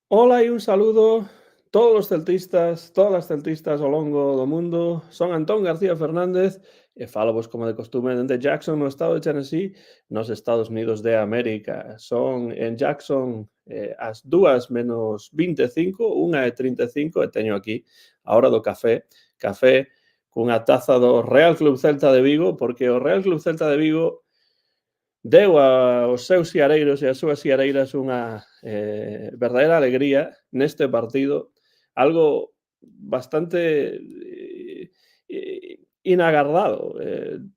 Ola e un saludo todos os celtistas, todas as celtistas ao longo do mundo. Son Antón García Fernández e falovos como de costume dende Jackson, no estado de Tennessee, nos Estados Unidos de América. Son en Jackson as 2 menos 25, 1:35 e teño aquí a hora do café cunha taza do Real Club Celta de Vigo, porque o Real Club Celta de Vigo deu aos seus siareiros e ás súas siareiras unha verdadeira alegría neste partido, algo bastante inagardado,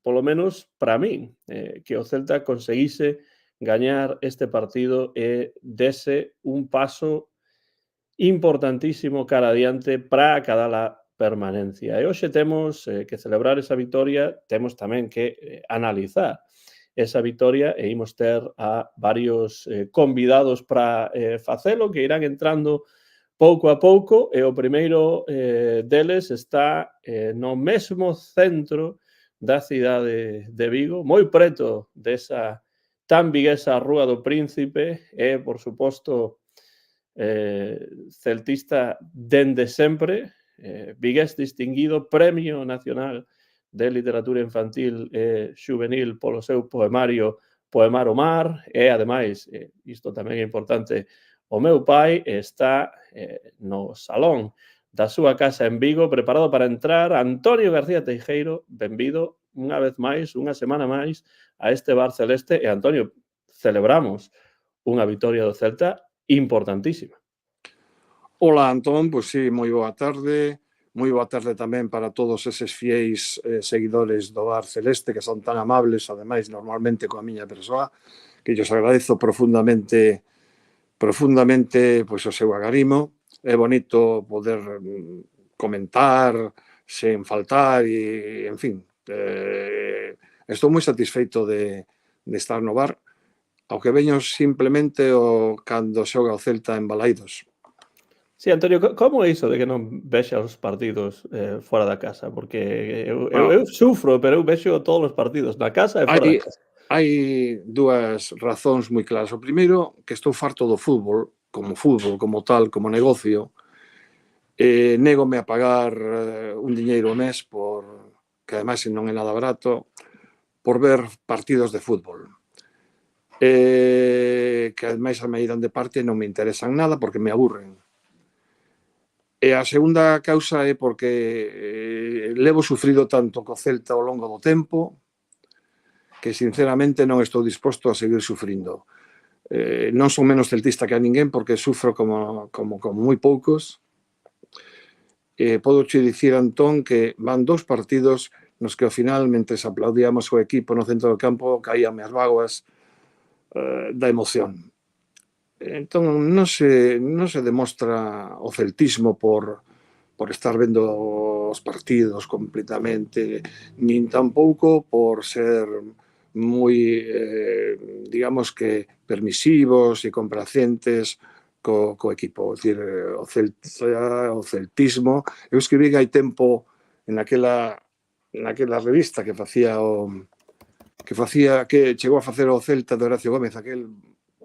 polo menos para min, que o Celta conseguise gañar este partido e dese un paso importantísimo cara adiante para acadar a permanencia. E hoxe temos que celebrar esa vitoria, temos tamén que analizar esa vitoria e imos ter a varios convidados para facelo que irán entrando pouco a pouco e o primeiro deles está no mesmo centro da cidade de Vigo, moi preto desa tan viguesa Rúa do Príncipe e, por suposto, celtista dende sempre, vigués distinguido, Premio Nacional de Literatura Infantil e Xuvenil polo seu poemario Poemar o Mar, e ademais, isto tamén é importante, o meu pai está no salón da súa casa en Vigo, preparado para entrar. Antonio García Teijeiro, benvido unha vez máis, unha semana máis, a este Bar Celeste. E, Antonio, celebramos unha vitoria do Celta importantísima. Ola, Antón, pois sí, moi boa tarde. Moi boa tarde tamén para todos eses fiéis seguidores do Bar Celeste que son tan amables, ademais, normalmente coa miña persoa, que lles agradezo profundamente pois o seu agarimo. É bonito poder comentar sen faltar e, en fin, estou moi satisfeito de estar no bar, ao que veño simplemente cando xoga o Celta en Balaidos. Sí, Antonio, como é iso de que non vexas os partidos fora da casa? Porque Bueno, eu sufro, pero eu vexo todos os partidos, na casa e fora da casa. hai dúas razóns moi claras. O primeiro, que estou farto do fútbol, como tal, como negocio, négome a pagar un diñeiro ao mes que ademais non é nada barato, por ver partidos de fútbol. Que ademais a medida de parte non me interesan nada porque me aburren. E a segunda causa é porque levo sufrido tanto co Celta ao longo do tempo que sinceramente non estou disposto a seguir sufrindo. Non son menos celtista que a ninguén porque sufro como moi poucos. Podo che dicir, Antón, que van 2 partidos nos que ao final, mentres aplaudíamos o equipo no centro do campo, caíame as bágoas da emoción. Entón, non se demostra o celtismo por estar vendo os partidos completamente, nin tampouco por ser moi, digamos que, permisivos e complacentes co equipo. É dicir, o celtismo. Eu escribí hai tempo naquela revista que chegou a facer o Celta de Horacio Gómez,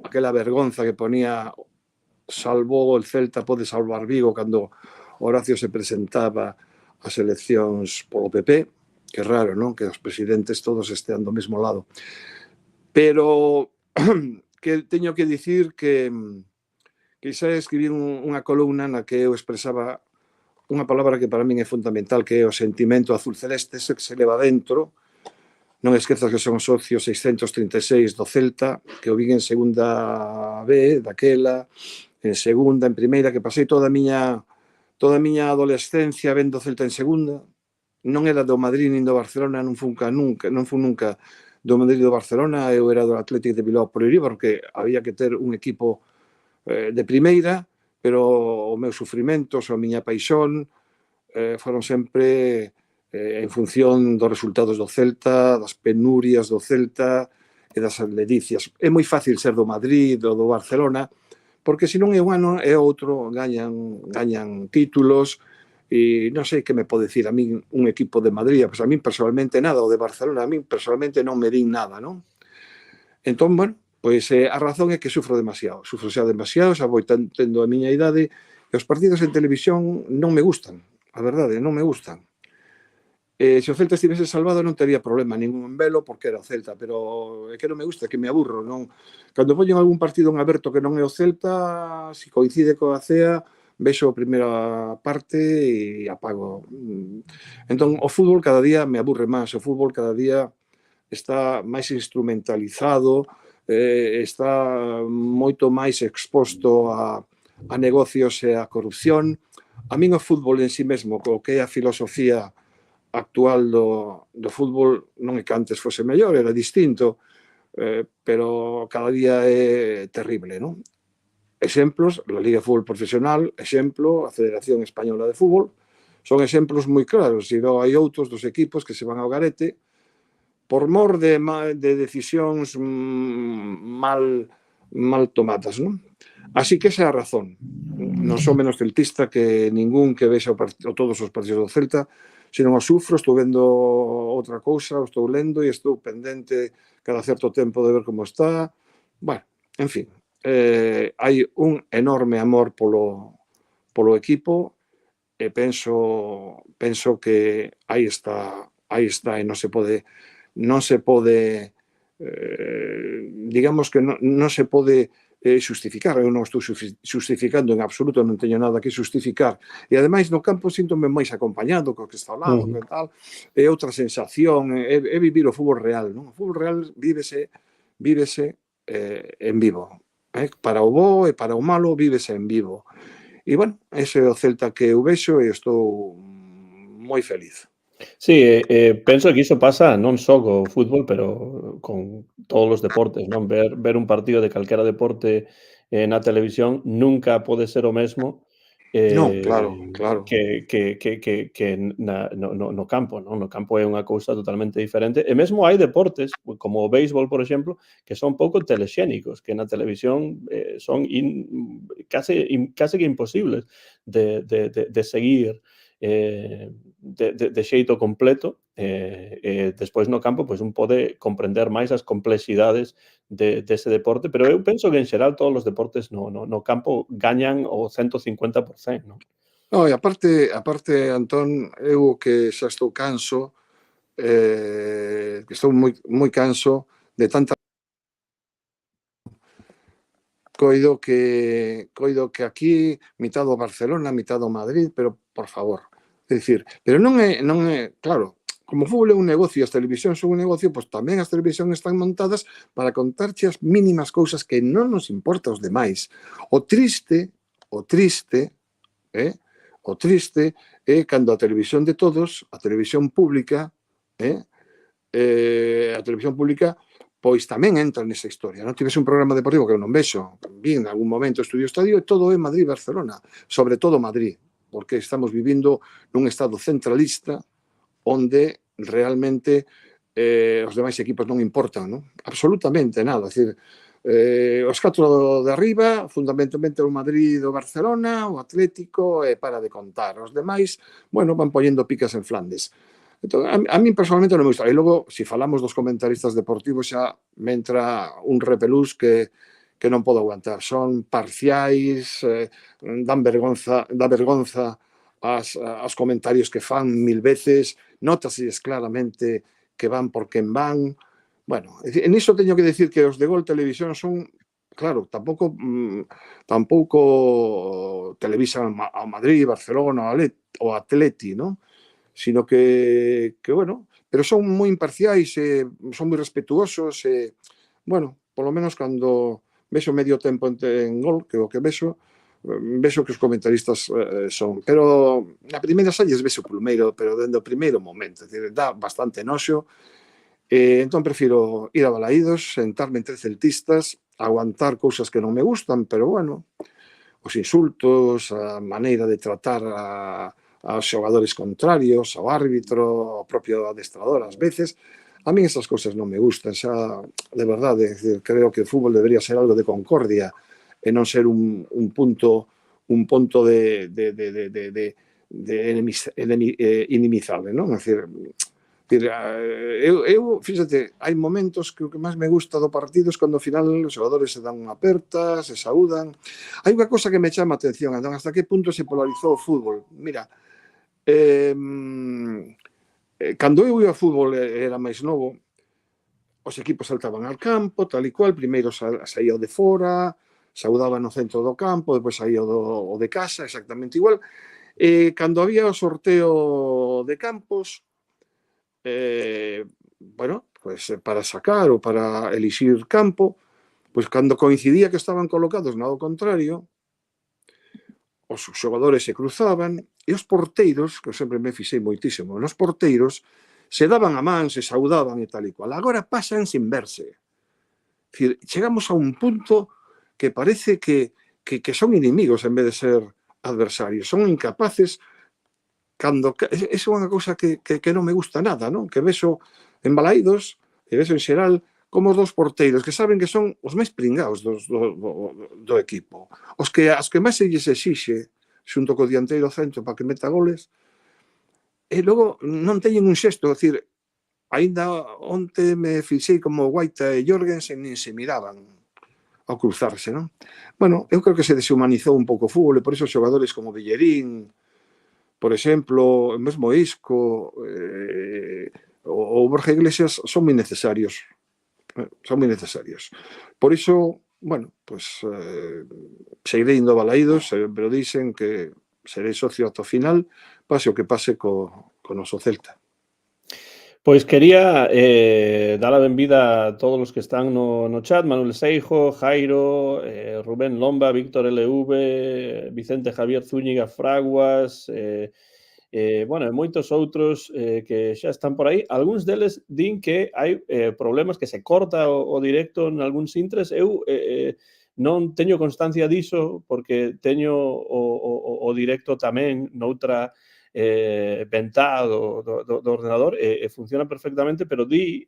aquela vergonza que ponía salvou el Celta, pode salvar Vigo, cando Horacio se presentaba ás eleccións polo PP, que é raro, non? Que os presidentes todos estean do mesmo lado. Pero que teño que dicir que xa escribir unha columna na que eu expresaba unha palabra que para min é fundamental, que é o sentimento azul celeste, ese que se leva dentro. Non esquezas que son socios 636 do Celta, que o vin en segunda B, daquela, en segunda, en primeira, que pasei toda a miña adolescencia vendo Celta en segunda. Non era do Madrid nin do Barcelona, non fun nunca do Madrid e do Barcelona, eu era do Athletic de Bilbao por Iribar, porque había que ter un equipo de primeira, pero o meu sufrimento, a miña paixón, foron sempre en función dos resultados do Celta, das penurias do Celta e das ledicias. É moi fácil ser do Madrid ou do Barcelona, porque se non é un ano é outro, gañan títulos, e non sei que me pode dicir a min un equipo de Madrid, pois a min personalmente nada, o de Barcelona a min personalmente non me din nada, non? Entón, bueno, Pois a razón é que sufro xa demasiado, xa vou tendo a miña idade, e os partidos en televisión non me gustan, a verdade, non me gustan. Se o Celta estivese salvado non tería problema ningún en velo porque era o Celta, pero é que non me gusta, que me aburro. Non? Cando poñen algún partido en aberto que non é o Celta, se coincide coa CEA, vexo a primeira parte e apago. Entón, o fútbol cada día me aburre máis, o fútbol cada día está máis instrumentalizado, está moito máis exposto a negocios e a corrupción. A min o fútbol en sí mesmo, co que é a filosofía actual do fútbol, non é que antes fose mellor, era distinto, pero cada día é terrible, non? Exemplos, a Liga de Fútbol Profesional, exemplo, a Federación Española de Fútbol, son exemplos moi claros, e hai outros dos equipos que se van ao garete por mor de decisións mal tomadas, non? Así que esa é a razón. Non sou menos celtista que ningún que vexa todos os partidos do Celta, senón o sufro, estou vendo outra cousa, estou lendo e estou pendente cada certo tempo de ver como está. Bueno, en fin, hai un enorme amor polo equipo e penso que aí está e non se pode digamos que non se pode xustificar. Eu non estou xustificando en absoluto, non teño nada que xustificar. E ademais no campo síntome máis acompañado co que está ao lado, que tal, é outra sensación, é vivir o fútbol real, non? O fútbol real vívese en vivo. Para o bo e para o malo vívese en vivo. E, bueno, ese é o Celta que eu vexo e estou moi feliz. Sí, penso que iso pasa non só co fútbol, pero con todos os deportes, non? Ver un partido de calquera deporte na televisión nunca pode ser o mesmo Non, claro. que no campo, non? No campo é unha cousa totalmente diferente. E mesmo hai deportes, como o béisbol, por exemplo, que son pouco telexénicos, que na televisión son case que imposibles de seguir de xeito completo, despois no campo pois un pode comprender máis as complexidades dese deporte, pero eu penso que en xeral todos os deportes no campo gañan o 150%, non? No, e aparte, Antón, eu que xa estou canso, que estou moi canso de tanta coido que aquí mitad do Barcelona, mitad do Madrid, pero por favor, é dicir, pero non é, claro, como o fútbol é un negocio e as televisións son un negocio, pois tamén as televisións están montadas para contarche as mínimas cousas que non nos importa aos demais. O triste é cando a televisión de todos, a televisión pública, pois tamén entra nesa historia. Non tivese un programa deportivo que eu non vexo, vi en algún momento Estudio Estadio, e todo é Madrid-Barcelona, sobre todo Madrid, porque estamos vivindo nun estado centralista onde realmente os demais equipos non importan, non? Absolutamente nada. É dicir, os 4 de arriba, fundamentalmente o Madrid o Barcelona, o Atlético, e para de contar. Os demais, bueno, van poñendo picas en Flandes. Entón, a mí personalmente non me gusta. E logo, se falamos dos comentaristas deportivos, xa me entra un repelús que non podo aguantar. Son parciais, dan vergonza aos comentarios que fan 1000 veces, nótases claramente que van por quen van. Bueno, en iso teño que decir que os de Gol Televisión son, claro, tampouco televisan ao Madrid, Barcelona, o Atleti, non? Sino que, bueno, pero son moi imparciais, son moi respetuosos, bueno, polo menos cando vexo medio tempo en Gol, que o que vexo que os comentaristas son, pero na primeira salles vexo plumeiro, pero dende o primeiro momento, é dicir, dá bastante noxo, entón prefiro ir a Balaídos, sentarme entre celtistas, aguantar cousas que non me gustan, pero bueno, os insultos, a maneira de tratar aos xogadores contrarios, ao árbitro, ao propio adestrador ás veces. A min esas cousas non me gustan, xa, de verdade, é dicir, creo que o fútbol debería ser algo de concordia e non ser un punto de inimizable, non? É dicir, Fíxate, hai momentos que o que máis me gusta do partido é cando ao final os xogadores se dan unha aperta, se saúdan. Hai unha cosa que me chama a atención, Antón, hasta que punto se polarizou o fútbol. Mira, cando eu ia ao fútbol era máis novo, os equipos saltaban al campo, tal e cual, primeiro saía o de fora, saudaba no centro do campo, depois saía o de casa, exactamente igual. Cando había o sorteo de campos, bueno, pues para sacar ou para elixir campo, pues cando coincidía que estaban colocados no lado contrario, os xogadores se cruzaban e os porteiros, que eu sempre me fixei moitísimo, os porteiros se daban a man, se saudaban e tal e cual. Agora pasan sin verse. Decir, chegamos a un punto que parece que son inimigos en vez de ser adversarios. Son incapaces cando... Esa é unha cousa que non me gusta nada, non? Que vexo en Balaídos, e vexo en xeral, como os dos porteiros, que saben que son os máis pringados do equipo. As que máis se lles exixe, xunto co dianteiro centro para que meta goles, e logo non teñen un xesto, é dicir, ainda onte me fixei como Guaita e Jorgensen nin se miraban ao cruzarse, non? Bueno, eu creo que se deshumanizou un pouco o fútbol, e por iso xogadores como Bellerín, por exemplo, mesmo Isco, ou Borja Iglesias son moi necesarios. Son moi necesarios. Por iso, bueno, pues seguirei indo a Balaídos, pero dicen que serei socio ata o final, pase o que pase co noso Celta. Pois quería dar a benvida a todos os que están no chat, Manuel Seijo, Jairo, Rubén Lomba, Víctor LV, Vicente Javier Zúñiga Fraguas, bueno, e moitos outros que xa están por aí. Algúns deles din que hai problemas, que se corta o directo en algúns intres. Eu non teño constancia diso porque teño o directo tamén noutra ventá do ordenador e funciona perfectamente, pero di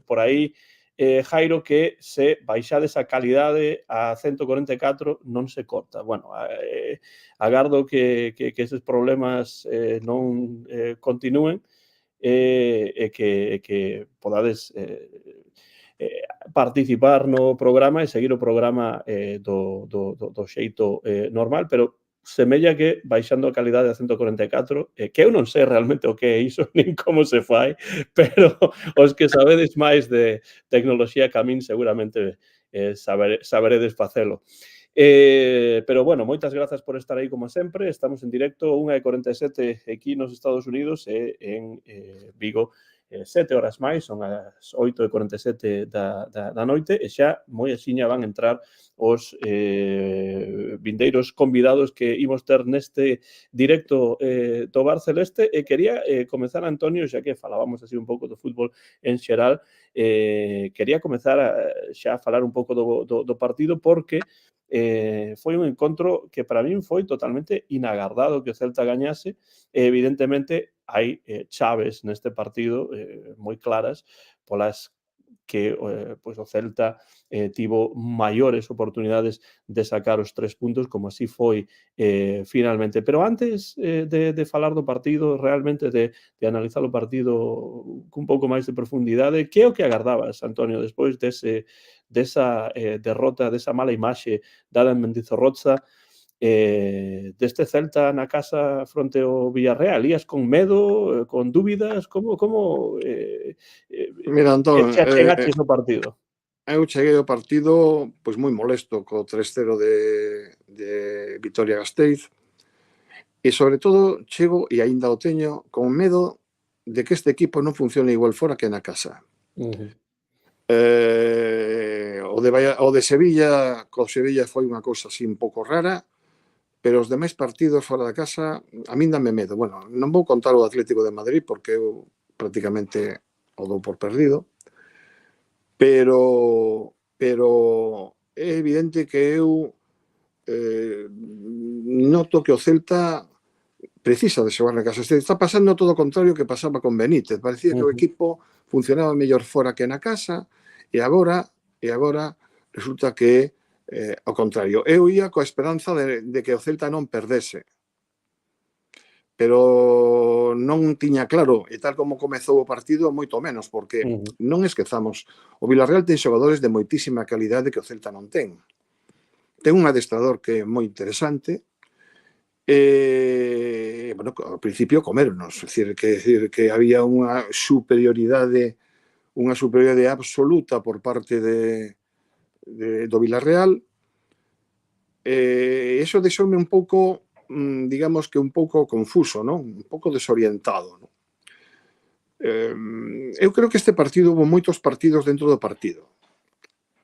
por aí Jairo que se baixades a calidade a 144 non se corta. Bueno, agardo que eses problemas non continúen e que podades participar no programa e seguir o programa do xeito normal, pero semella que baixando a calidade a 144, que eu non sei realmente o que é iso, nin como se fai, pero os que sabedes máis de tecnoloxía que a min seguramente saberedes facelo. Pero bueno, moitas grazas por estar aí como sempre. Estamos en directo, 1:47 aquí nos Estados Unidos e en Vigo 7 horas máis, son as 8:47 da noite e xa moi axiña van entrar os vindeiros convidados que imos ter neste directo do Bar Celeste e quería comezar, Antonio, xa que falábamos así un pouco do fútbol en xeral, quería comezar xa a falar un pouco do partido porque foi un encontro que para min foi totalmente inagardado que o Celta gañase e evidentemente hai chaves neste partido moi claras polas que pois o Celta tivo maiores oportunidades de sacar os 3 puntos, como así foi finalmente. Pero antes de falar do partido, realmente de analizar o partido cun pouco máis de profundidade, que é o que agardabas, Antonio, despois desa derrota, desa mala imaxe dada en Mendizorroza, deste Celta na casa fronte ao Villarreal? Ías con medo, con dúbidas? Como Mira, Antón, te achegaches ao partido? eu cheguei ao partido pois moi molesto co 3-0 de Vitoria-Gasteiz e sobre todo chego, e aínda o teño, con medo de que este equipo non funcione igual fora que na casa. O de Sevilla, co Sevilla foi unha cousa así un pouco rara, pero os demais partidos fora da casa a min dame medo. Bueno, non vou contar o Atlético de Madrid porque eu prácticamente o dou por perdido, pero é evidente que eu noto que o Celta precisa de xogar na casa. Está pasando todo o contrario que pasaba con Benítez. Parecía que o equipo funcionaba mellor fora que na casa e agora resulta que ao contrario. Eu ia coa esperanza de que o Celta non perdese. pero non tiña claro, e tal como comezou o partido, moito menos, porque non esquezamos, o Villarreal ten xogadores de moitísima calidade que o Celta non ten. Ten un adestrador que é moi interesante, bueno, ao principio comernos, é dicir, que había unha superioridade absoluta por parte do Villarreal. Eso deixoume un pouco, digamos que un pouco confuso, non? Un pouco desorientado, non? Eu creo que este partido houve moitos partidos dentro do partido.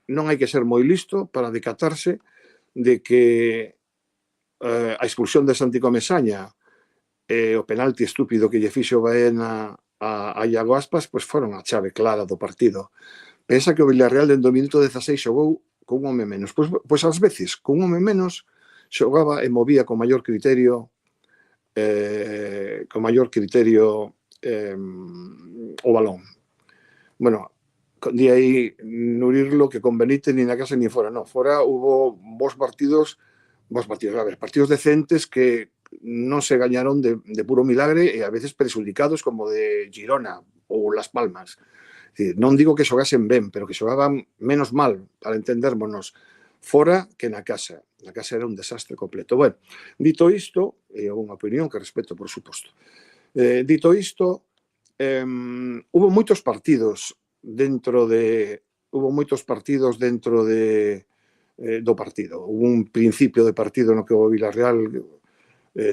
Non hai que ser moi listo para decatarse de que a expulsión de Santi Comesaña e o penalti estúpido que lle fixo Baena a Iago Aspas, pois foron a chave clara do partido. Pensa que o Villarreal dentro do minuto 16 xogou con un home menos. Pois ás veces, con un home menos, xogaba e movía con maior criterio o balón. Bueno, di aí Nurirlo que con Benítez ni na casa ni fora. No, fora hubo partidos, a ver, partidos decentes que non se gañaron de puro milagre e a veces perjudicados como de Girona ou Las Palmas. Non digo que xogasen ben, pero que xogaban menos mal, para entendermonos, fora que na casa. Na casa era un desastre completo. Bueno, dito isto, é unha opinión que respeto, por suposto. Dito isto, hubo moitos partidos dentro do partido. Hubo un principio de partido no que o Villarreal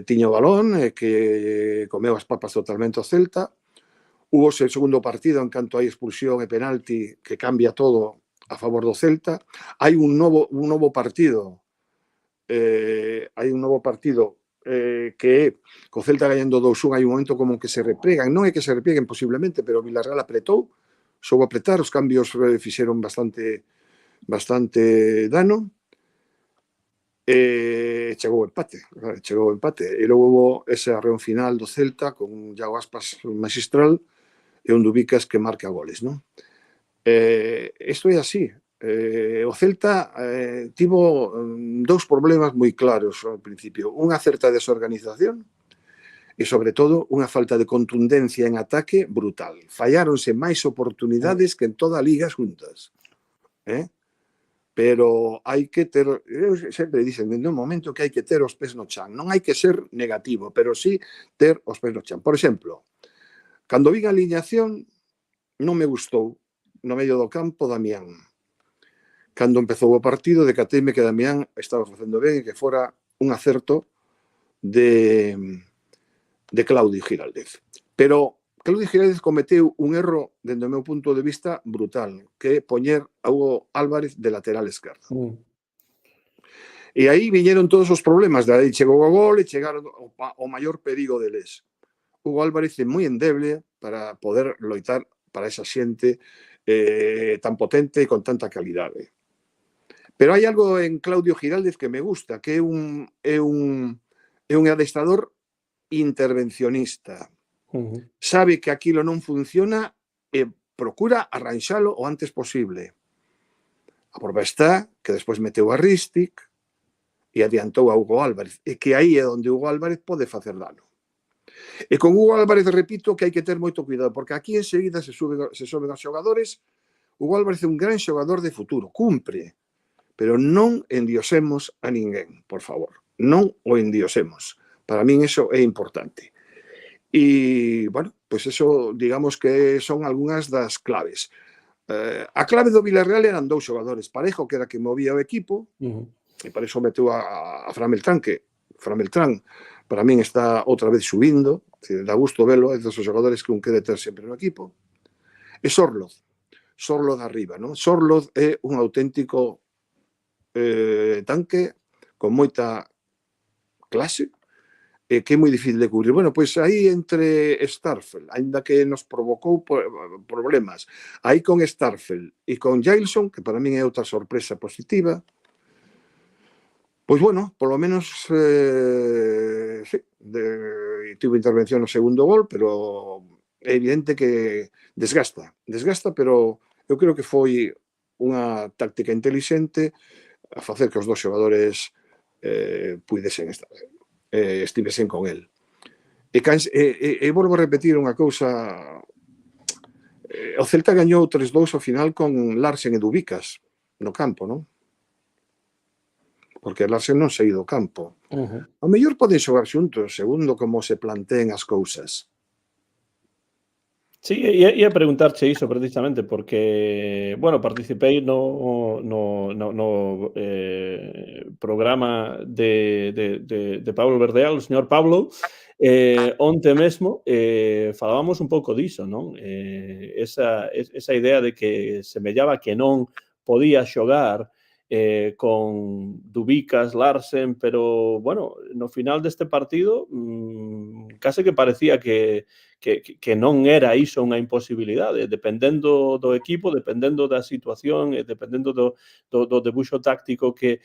tiña o balón e que comeu as papas totalmente o Celta. Hubo o segundo partido en canto hai expulsión e penalti que cambia todo a favor do Celta. Hai un novo partido que é co Celta gañando 2-1, hai un momento como que se repregan, non é que se repleguen posiblemente, pero o Villarreal apretou, soubo apretar, os cambios fixeron bastante dano, e chegou o empate, e logo hubo ese arreón final do Celta con un Iago Aspas magistral e un Dubicas que marca goles, non? Isto é así. O Celta tivo dous problemas moi claros ao principio. Unha certa desorganización e, sobre todo, unha falta de contundencia en ataque brutal. Falláronse máis oportunidades que en toda a liga xuntas. Pero hai que ter, eu sempre dicen, dende un momento que hai que ter os pés no chan. Non hai que ser negativo, pero sí ter os pés no chan. Por exemplo, cando vi a aliñación, non me gustou no medio do campo Damián. Cando empezou o partido, decateime que Damián estaba facendo ben e que fora un acerto de Claudio Giraldez. Pero Claudio Giraldez cometeu un erro, dende o meu punto de vista, brutal, que é poñer a Hugo Álvarez de lateral esquerdo. E aí viñeron todos os problemas. De aí chegou o gol e chegaron o maior perigo deles. Hugo Álvarez é moi endeble para poder loitar para esa xente tan potente e con tanta calidade. Pero hai algo en Claudio Giraldez que me gusta, que é un adestrador intervencionista. Sabe que aquilo non funciona e procura arranxalo o antes posible. A prova está que despois meteu a Ristic e adiantou a Hugo Álvarez, e que aí é onde Hugo Álvarez pode facer dano. E con Hugo Álvarez repito que hai que ter moito cuidado, porque aquí enseguida se soben os xogadores. Hugo Álvarez é un gran xogador de futuro, cumpre, pero non endiosemos a ninguén, por favor. Non o endiosemos. Para min eso é importante. E, bueno, pois eso, digamos que son algunhas das claves. A clave do Villarreal eran dous xogadores. Parejo, que era que movía o equipo, e para iso meteu a Fran Beltrán, que Fran Beltrán para min está outra vez subindo, dá gusto velo, é dos xogadores que un quere ter sempre no equipo. E Sorloz arriba, non? Sorloz é un auténtico tanque con moita clase e que é moi difícil de cubrir. Bueno, pois aí entre Starfel, aínda que nos provocou problemas, aí con Starfel e con Jailson, que para min é outra sorpresa positiva, pois bueno, polo menos sí, tivo intervención no segundo gol, pero é evidente que desgasta, pero eu creo que foi unha táctica intelixente a facer que os dos xogadores estivesen con el. E volvo a repetir unha cousa. O Celta gañou 3-2 ao final con Larsen e Dubicas no campo, non? Porque Larsen non saíu do campo. O mellor poden xogar xuntos, segundo como se planteen as cousas. Sí, ia preguntarche iso precisamente porque, bueno, participei no programa de Pablo Verdeal, o señor Pablo, onte mesmo, falábamos un pouco diso, non? Esa idea de que semellaba que non podía xogar con Dubicas, Larsen, pero, bueno, no final deste partido case que parecía que non era iso unha imposibilidade, dependendo do equipo, dependendo da situación, dependendo do debuxo táctico que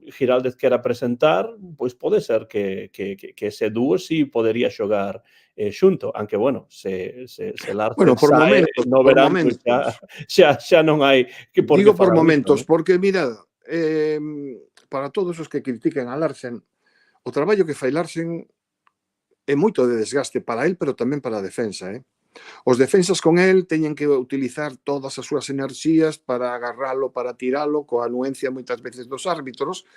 Giraldez quera presentar, pois pode ser que ese dúo sí podería xogar xunto, aunque, bueno, se Larsen Por sae momentos, no verán, pois xa non hai que por que digo por falar momentos, disto, porque, mirad, para todos os que critiquen a Larsen, o traballo que fai Larsen é moito de desgaste para él, pero tamén para a defensa. Os defensas con él teñen que utilizar todas as súas enerxías para agarralo, para tiralo, coa anuencia moitas veces dos árbitros.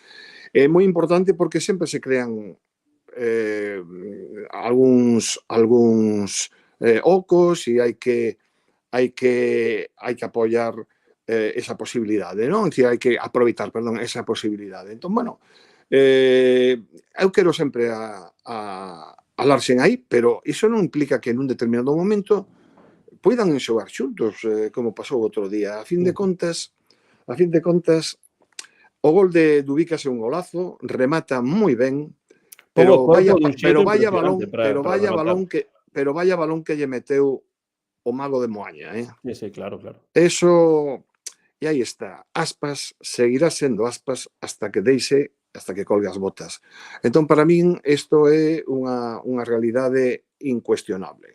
É moi importante porque sempre se crean algúns ocos e hai que apoiar esa posibilidade, non? Dicir, hai que aproveitar, perdón, esa posibilidade. Entón, bueno, eu quero sempre a Larsen aí, pero iso non implica que nun determinado momento poidan xogar xuntos, como pasou outro día. A fin de contas, o gol de Dubicas é un golazo, remata moi ben, pon o pero corpo dun xeito impresionante para rematar. vaya balón que lle meteu o mago de Moaña, Sí, claro. Eso, e aí está. Aspas seguirá sendo Aspas hasta que colgue as botas. Entón, para min, isto é unha realidade incuestionable.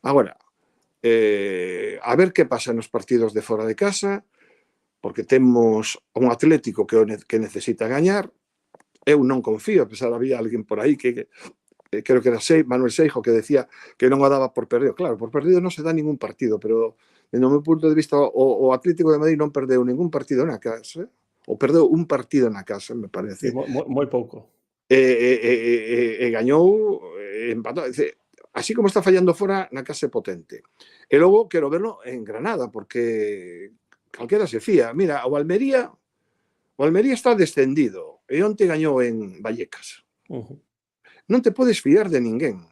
Agora, a ver que pasa nos partidos de fora de casa, porque temos un Atlético que necesita gañar. Eu non confío, a pesar había alguén por aí que creo que era Manuel Seijo, que decía que non o daba por perdido. Claro, por perdido non se dá ningún partido, pero, no meu punto de vista, o Atlético de Madrid non perdeu ningún partido na casa, ou perdeu un partido na casa, me parece. Sí, moi pouco. E gañou, empatou. Así como está fallando fora, na casa é potente. E logo quero verlo en Granada, porque calquera se fía. Mira, o Almería está descendido, e onte gañou en Vallecas. Non te podes fiar de ninguén.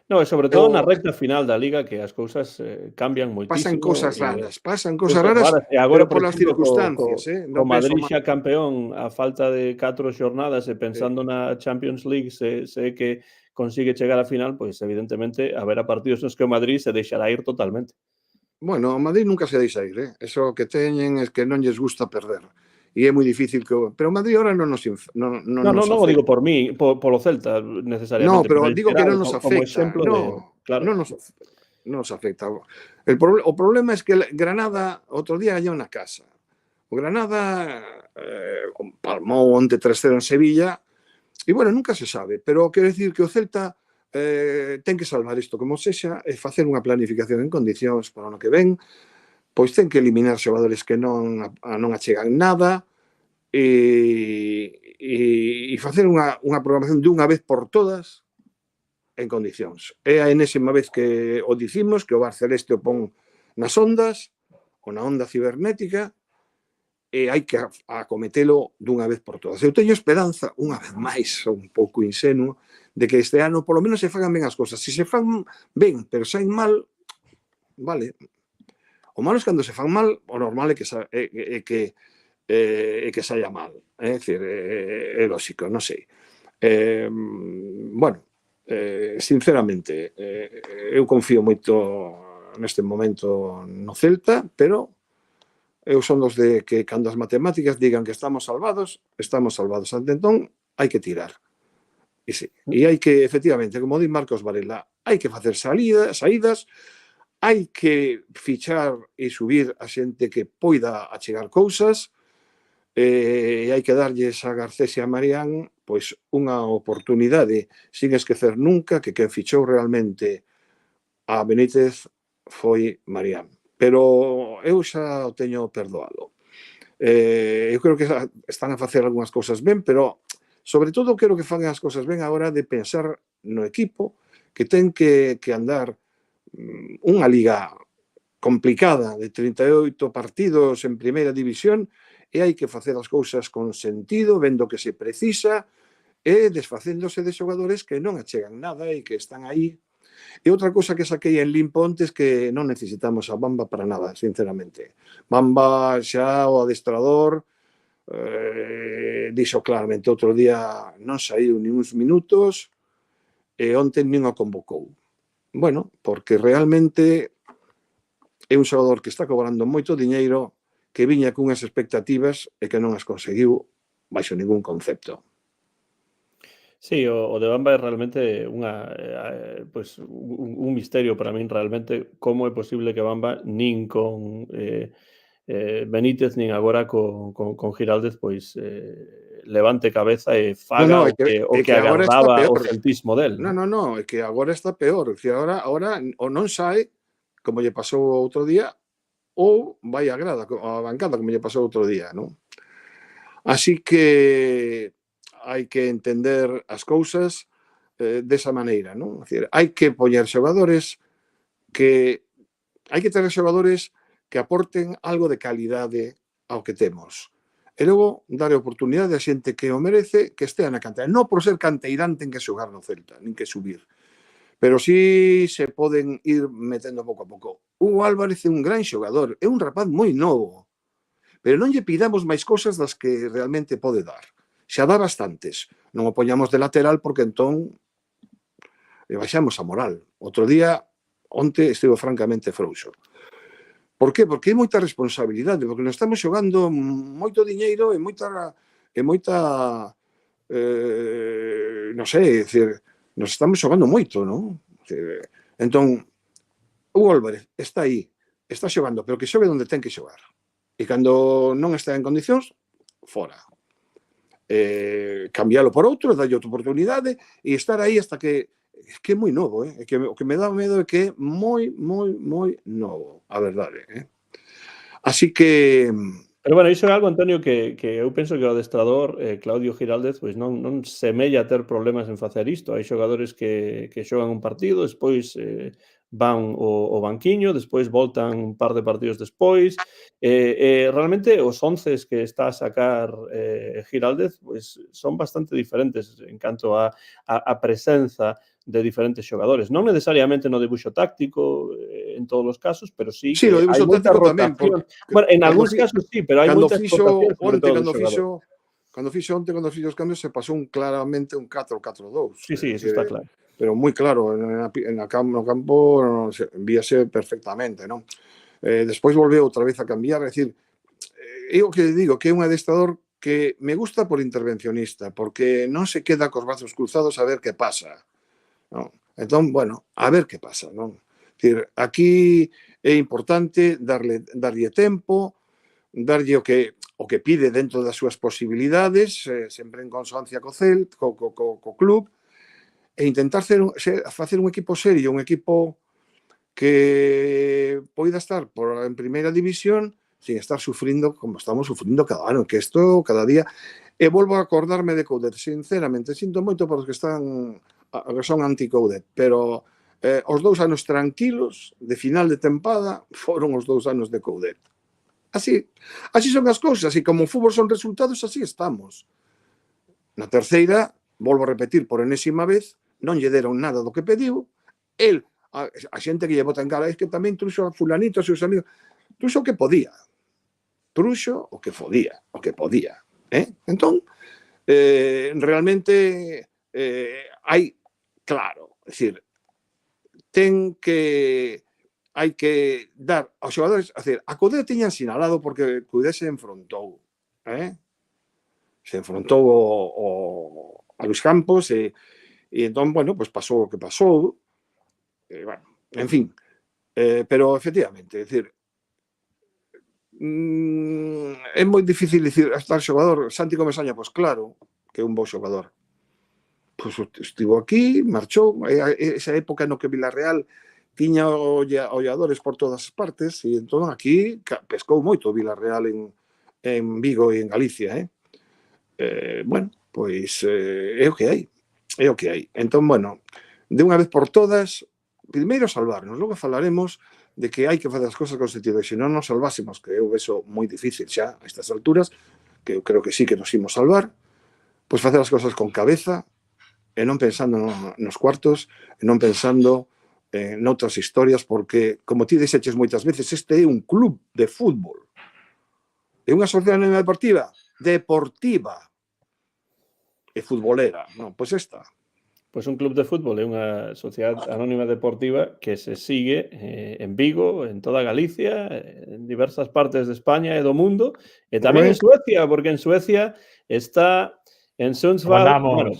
No, e sobre todo na recta final da Liga, que as cousas cambian Pasan moitísimo. cousas raras, E agora, pero por polas exemplo, circunstancias. co Madrid xa campeón a falta de 4 xornadas e pensando na Champions League se que consigue chegar á final, pois evidentemente haberá partidos nos que o Madrid se deixará ir totalmente. Bueno, o Madrid nunca se deixa ir, Eso que teñen é que non lles gusta perder. E é moi difícil que... Pero o Madrid ahora non nos Non digo por mí, polo Celta No, necesariamente, pero pero en digo que xeral, non nos como afecta. exemplo de... Claro. Non nos afecta. O problema é que Granada outro día gañou na casa. O Granada palmou onte 3-0 en Sevilla e, bueno, nunca se sabe. Pero quero dicir que o Celta ten que salvar isto como sexa e facer unha planificación en condicións para o ano que ven. Pois ten que eliminar xogadores que non achegan nada e facer unha programación dunha vez por todas en condicións. É a enésima vez que o dicimos, que o Bar Celeste o pon nas ondas, ou na onda cibernética, e hai que acometelo dunha vez por todas. Eu teño esperanza, unha vez máis, un pouco insenuo, de que este ano polo menos se fagan ben as cousas. Se fan ben, pero saen mal, vale. O malo é cando se fan mal, o normal é que saia mal. É dicir, é lógico, non sei. Bueno, sinceramente, eu confío moito neste momento no Celta, pero eu son dos de que cando as matemáticas digan que estamos salvados. Ante entón, hai que tirar. E sí, e hai que, efectivamente, como di Marcos Varela, hai que facer saídas, hai que fichar e subir a xente que poida achegar cousas, e hai que darlles a Garcés e a Marián pois unha oportunidade sin esquecer nunca que quen fichou realmente a Benítez foi Marián. Pero eu xa o teño perdoado. Eu creo que están a facer algunhas cousas ben, pero sobre todo quero que fan as cousas ben a hora de pensar no equipo que ten que andar unha liga complicada de 38 partidos en primeira división e hai que facer as cousas con sentido, vendo que se precisa e desfacéndose de xogadores que non achegan nada e que están aí. E outra cousa que saquei en limpo antes que non necesitamos a Bamba para nada, sinceramente. Bamba xa o adestrador dixo claramente outro día non saiu nin uns minutos e onte nin o convocou. Bueno, porque realmente é un xogador que está cobrando moito diñeiro, que viña cunhas expectativas e que non as conseguiu baixo ningún concepto. Sí, o de Bamba é realmente pois, un misterio para min realmente como é posible que Bamba nin con Benítez nin agora con Giraldez pois levante cabeza e faga o que agora está agardaba o peor. celtismo del. Non, é que agora está peor. É que agora o non sae, como lle pasou outro día, ou vai a grada, a bancada, como lle pasou outro día, non? Así que hai que entender as cousas desa maneira, non? É dicir, hai que poñer xogadores que hai que ter xogadores que aporten algo de calidade ao que temos. E logo dar oportunidade a xente que o merece que estea na canteira. Non por ser canteirán ten que xogar no Celta, nin que subir. Pero sí se poden ir metendo pouco a pouco. Hugo Álvarez é un gran xogador, é un rapaz moi novo, pero non lle pidamos máis cosas das que realmente pode dar. Xa dá bastantes. Non o poñamos de lateral porque entón baixamos a moral. Outro día, onte, estivo francamente frouxo. Por qué? Porque é moita responsabilidade, porque nos estamos xogando moito diñeiro e moita non sei, decir, nos estamos xogando moito, non? Entón, Hugo Álvarez está aí, está xogando, pero que xogue onde ten que xogar. E cando non está en condicións, fora. Cambialo por outro, dalle outra oportunidade e estar aí hasta que é moi novo, é que o que me dá medo é que é moi novo, a verdade, Así que Pero bueno, iso é algo, Antonio, que eu penso que o adestrador Claudio Giraldez pois non semella ter problemas en facer isto. Hai xogadores que xogan un partido, despois van ao banquiño, despois voltan un par de partidos despois. Realmente os 11 que está a sacar Giraldez pois son bastante diferentes en canto a presenza de diferentes xogadores. Non necesariamente no debuxo táctico en todos os casos, pero sí que lo hai debuxo moita táctico tamén, rotación. Bueno, en algúns casos sí, pero hai moitas rotacións sobre todo dos xogadores. Cando fixo os cambios, se pasou claramente un 4-4-2. Sí, eso está claro. Pero moi claro, no campo víase perfectamente, non? Despois volveu outra vez a cambiar, é dicir, eu que digo que é un adestrador que me gusta por intervencionista, porque non se queda cos brazos cruzados a ver que pasa. Non? Entón, bueno, a ver que pasa, non? Dicir, aquí é importante darlle tempo, darlle o que pide dentro das súas posibilidades, sempre en consonancia co club, e intentar facer un equipo serio, un equipo que poida estar en primeira división sin estar sufrindo como estamos sufrindo cada ano, que isto cada día. E volvo a acordarme de Coudet, sinceramente, sinto moito por os que son anti-Coudet, pero os 2 anos tranquilos de final de tempada foron os 2 anos de Coudet. Así son as cousas, e como o fútbol son resultados, así estamos. Na terceira, volvo a repetir por enésima vez, non lle deron nada do que pediu, a xente que lle bota en cara, é que tamén truxo a fulanito, a seus amigos, truxo o que podía. Truxo o que podía. Entón, realmente hai, claro, é dicir, hai que dar aos xogadores, é dicir, a Coudet tiñan sinalado porque Coudet se enfrontou, se enfrontou a Luis Campos e entón, bueno, pues pasou o que pasou, bueno, en fin, pero efectivamente, é dicir, é moi difícil dicir, estar xogador, Santi Comesaña, pois claro que é un bo xogador, Pois estivo aquí, marchou, esa época no que Vilarreal tiña olladores por todas partes, e entón aquí pescou moito Vilarreal en Vigo e en Galicia, bueno, pois é o que hai, é o que hai. Entón, bueno, de unha vez por todas, primeiro salvarnos, logo falaremos de que hai que facer as cousas con sentido, e se non nos salvásemos, que eu vexo moi difícil xa a estas alturas, que eu creo que sí que nos imos salvar, pois facer as cousas con cabeza, e non pensando nos cuartos, e non pensando noutras historias, porque, como ti dixeches moitas veces, este é un club de fútbol. É unha asociación deportiva e futbolera. Non, pois esta. Pois un club de fútbol é unha sociedade anónima deportiva que se sigue en Vigo, en toda Galicia, en diversas partes de España e do mundo, e tamén en Suecia, porque en Suecia está en Sundsvall. Bueno,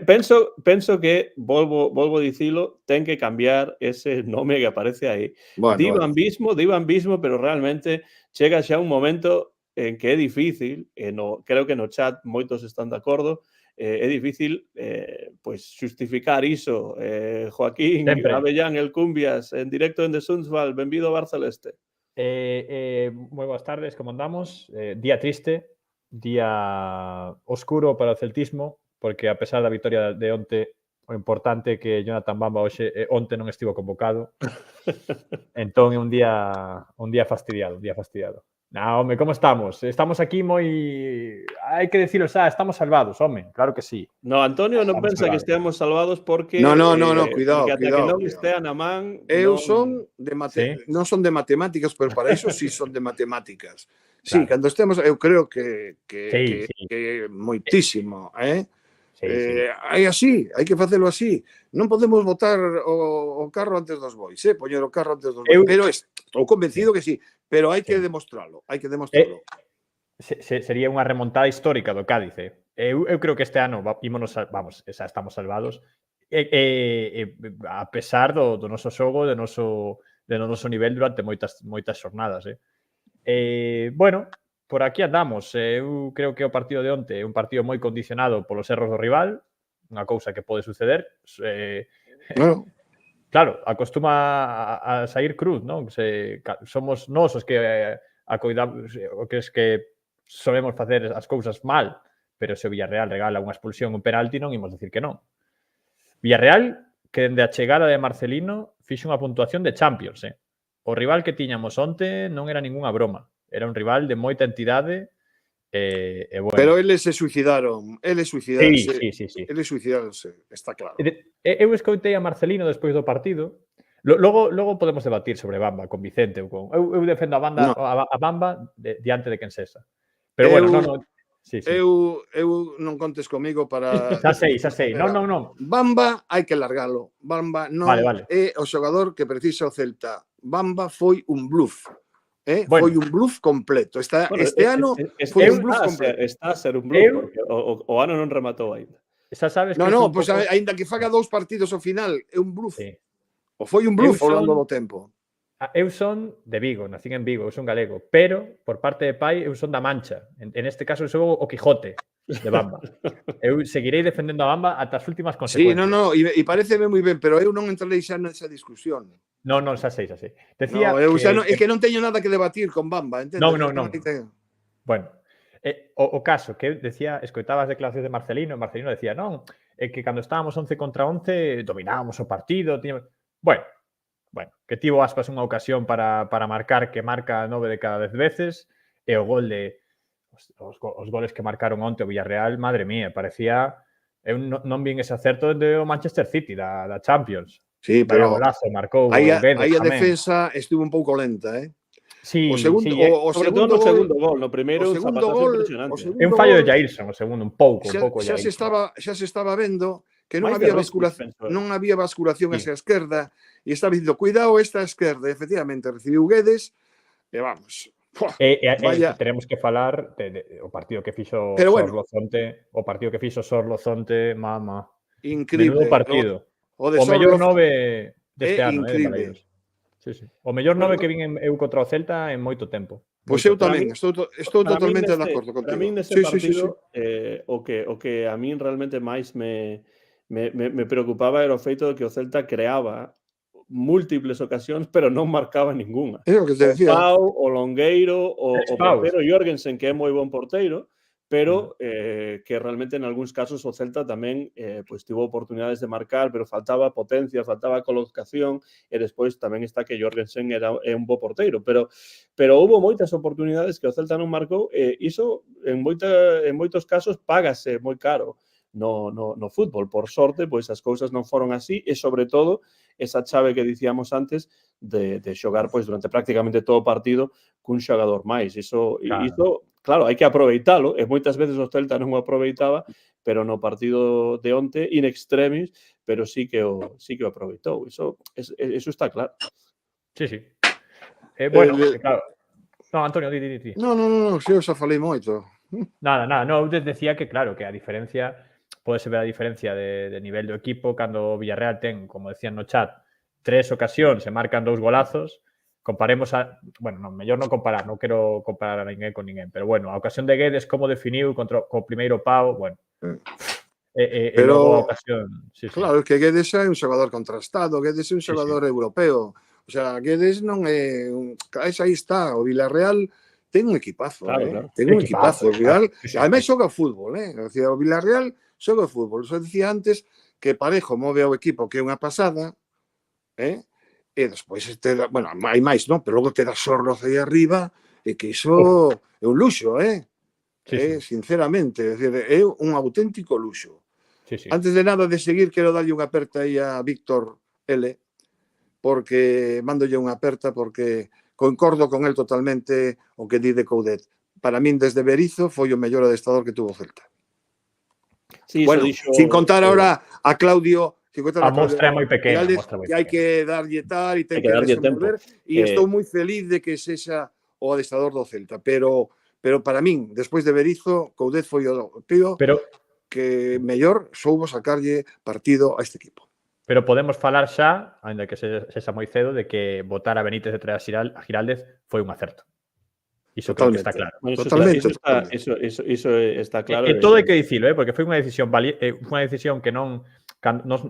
penso que, volvo a dicilo, ten que cambiar ese nome que aparece aí. Bueno, Divan-bismo, pero realmente chega xa un momento en que é difícil, creo que no chat moitos están de acordo, é difícil pois xustificar iso. Joaquín Avellán, el Cumbias, en directo dende Sundsvall, benvido a Barceleste. Moi boas tardes, como andamos? Día triste, día oscuro para o celtismo, porque a pesar da victoria de onte, o importante é que Jonathan Bamba onte non estivo convocado. Entón é un día fastidiado, No, home, como estamos? Estamos aquí moi... Hai que decirlo xa, estamos salvados, home, claro que sí. No, Antonio non pensa que esteamos salvados porque... No, cuidado. Porque ata que non estea na man... Non son de matemáticas, pero para iso sí son de matemáticas. Sí, cando estemos, eu creo que moitísimo, hai así, hai que facelo así. Non podemos botar o carro antes dos bois, poñer o carro antes dos bois. Pero estou convencido que sí, pero hai que demostralo, Sería unha remontada histórica do Cádiz, Eu creo que este ano xa estamos salvados, a pesar do noso xogo, do noso nivel durante moitas xornadas, Bueno, por aquí andamos. Eu creo que o partido de onte é un partido moi condicionado polos erros do rival, unha cousa que pode suceder. Claro, acostuma a sair cruz, non? Somos nós os que solemos facer as cousas mal, pero se o Villarreal regala unha expulsión, un penalti, non imos decir que non. Villarreal, que dende a chegada de Marcelino fixo unha puntuación de Champions, O rival que tiñamos onte non era ningunha broma. Era un rival de moita entidade bueno. Pero eles se suicidaron. Sí. Eles suicidaronse, está claro. Eu escoitei a Marcelino despois do partido. Logo podemos debatir sobre Bamba con Vicente. Eu defendo a Bamba diante de quen sexa. Pero bueno, non. Eu non contes comigo para... Xa sei. Non. Bamba hai que largalo. Bamba non é o xogador que precisa o Celta. Bamba foi un bluff. Foi un bluff completo. Este ano foi un bluff completo. Está a ser un bluff, porque o ano non rematou ainda. Xa sabes que pois ainda que faga 2 partidos ao final, é un bluff. O foi un bluff ao longo do tempo. Eu son de Vigo, nacín en Vigo, eu son galego, pero por parte de pai eu son da Mancha. En este caso eu sou o Quijote de Bamba. Eu seguirei defendendo a Bamba ata as últimas consecuencias. Sí, e pareceme moi ben, pero eu non entrarei xa nesa discusión. Non, xa sei. Decía é que non teño nada que debatir con Bamba, entendes? Non. Bueno, o caso que decía, escoitaba as declaracións de Marcelino, e Marcelino decía, non, é que cando estábamos 11 contra 11 dominábamos o partido, Bueno, que tivo Aspas unha ocasión para marcar, que marca 9 de cada 10 veces, e o gol os goles que marcaron onte o Villarreal, madre mía, parecía... Eu non vin ese acerto dende o Manchester City, da Champions. Sí, pero golazo, marcou aí a defensa estivo un pouco lenta, Sí, o segundo gol, no primeiro un zapatazo impresionante. É un fallo de Jailson, o segundo, un pouco xa se estaba vendo que non había basculación hacia a esquerda, e estaba dicindo, cuidado esta esquerda, efectivamente, recibiu Guedes, e vamos... Tenemos que falar o partido que fixo Sorlozonte, mama. Increíble. Menudo partido. O mellor 9 deste ano, increíble. Sí. O mellor 9 que vin eu contra o Celta en moito tempo. Pois eu tamén, estou totalmente de acordo contigo. Para min neste partido, o que a min realmente máis me me preocupaba era o feito de que o Celta creaba múltiples ocasións, pero non marcaba ningunha. É o que te O decía. Pau, o Longueiro, o Paus. porteiro Jorgensen, que é moi bon porteiro, pero que realmente en algúns casos o Celta tamén pois tivo oportunidades de marcar, pero faltaba potencia, faltaba colocación, e despois tamén está que Jorgensen é un bo porteiro, pero houbo moitas oportunidades que o Celta non marcou, e iso en moitos casos págase moi caro no fútbol. Por sorte, pois as cousas non foron así, e sobre todo esa chave que dicíamos antes de xogar pois durante prácticamente todo o partido cun xogador máis. Iso, claro, hai que aproveitalo, e moitas veces o Celta non o aproveitaba, pero no partido de onte, in extremis, pero sí que o aproveitou. Eso está claro. Sí, sí. Bueno, claro. No, Antonio, di. No, eu xa falei moito. Nada. No, eu decía que, claro, que a diferencia, pode ver a diferencia de nivel do equipo cando o Villarreal ten, como decían no chat, 3 ocasións e marcan 2 golazos. Comparemos bueno, mellor non comparar, non quero comparar a ninguén con ninguén, pero bueno, a ocasión de Guedes, como definiu contra o primeiro Pau, bueno. E logo a ocasión... Sí. Claro, que Guedes é un xogador contrastado, Guedes é un xogador europeo. O sea, Guedes non é... Aí está, o Villarreal ten un equipazo, claro. Ten un equipazo. O Villarreal, ademais xoga fútbol, O sea, o Villarreal xoga fútbol. Só dicía antes que Parejo move ao equipo, que é unha pasada, e despois bueno, hai máis, non? Pero logo te dá Sorroz aí arriba, e que iso é un luxo, Sí. Sinceramente, é dicir, é un auténtico luxo. Sí. Antes de nada de seguir, quero darlle unha aperta aí a Víctor L, porque mandolle unha aperta, porque concordo con el totalmente o que di de Coudet. Para min, desde Berizzo, foi o mellor adestrador que tuvo Celta. Sí, bueno, sin contar ahora a Claudio... A mostra é moi pequena. Que hai que darlle tal e ten que desenvolver. E estou moi feliz de que sexa o adestrador do Celta. Pero para min, despois de Berizzo, Coudet foi o tío que mellor soubo sacarlle partido a este equipo. Pero podemos falar xa, ainda que sexa moi cedo, de que votar a Benítez e traer a Giraldez foi un acerto. Iso creo que está claro. Totalmente. Iso está claro. E todo hai que dicilo, porque foi unha decisión que non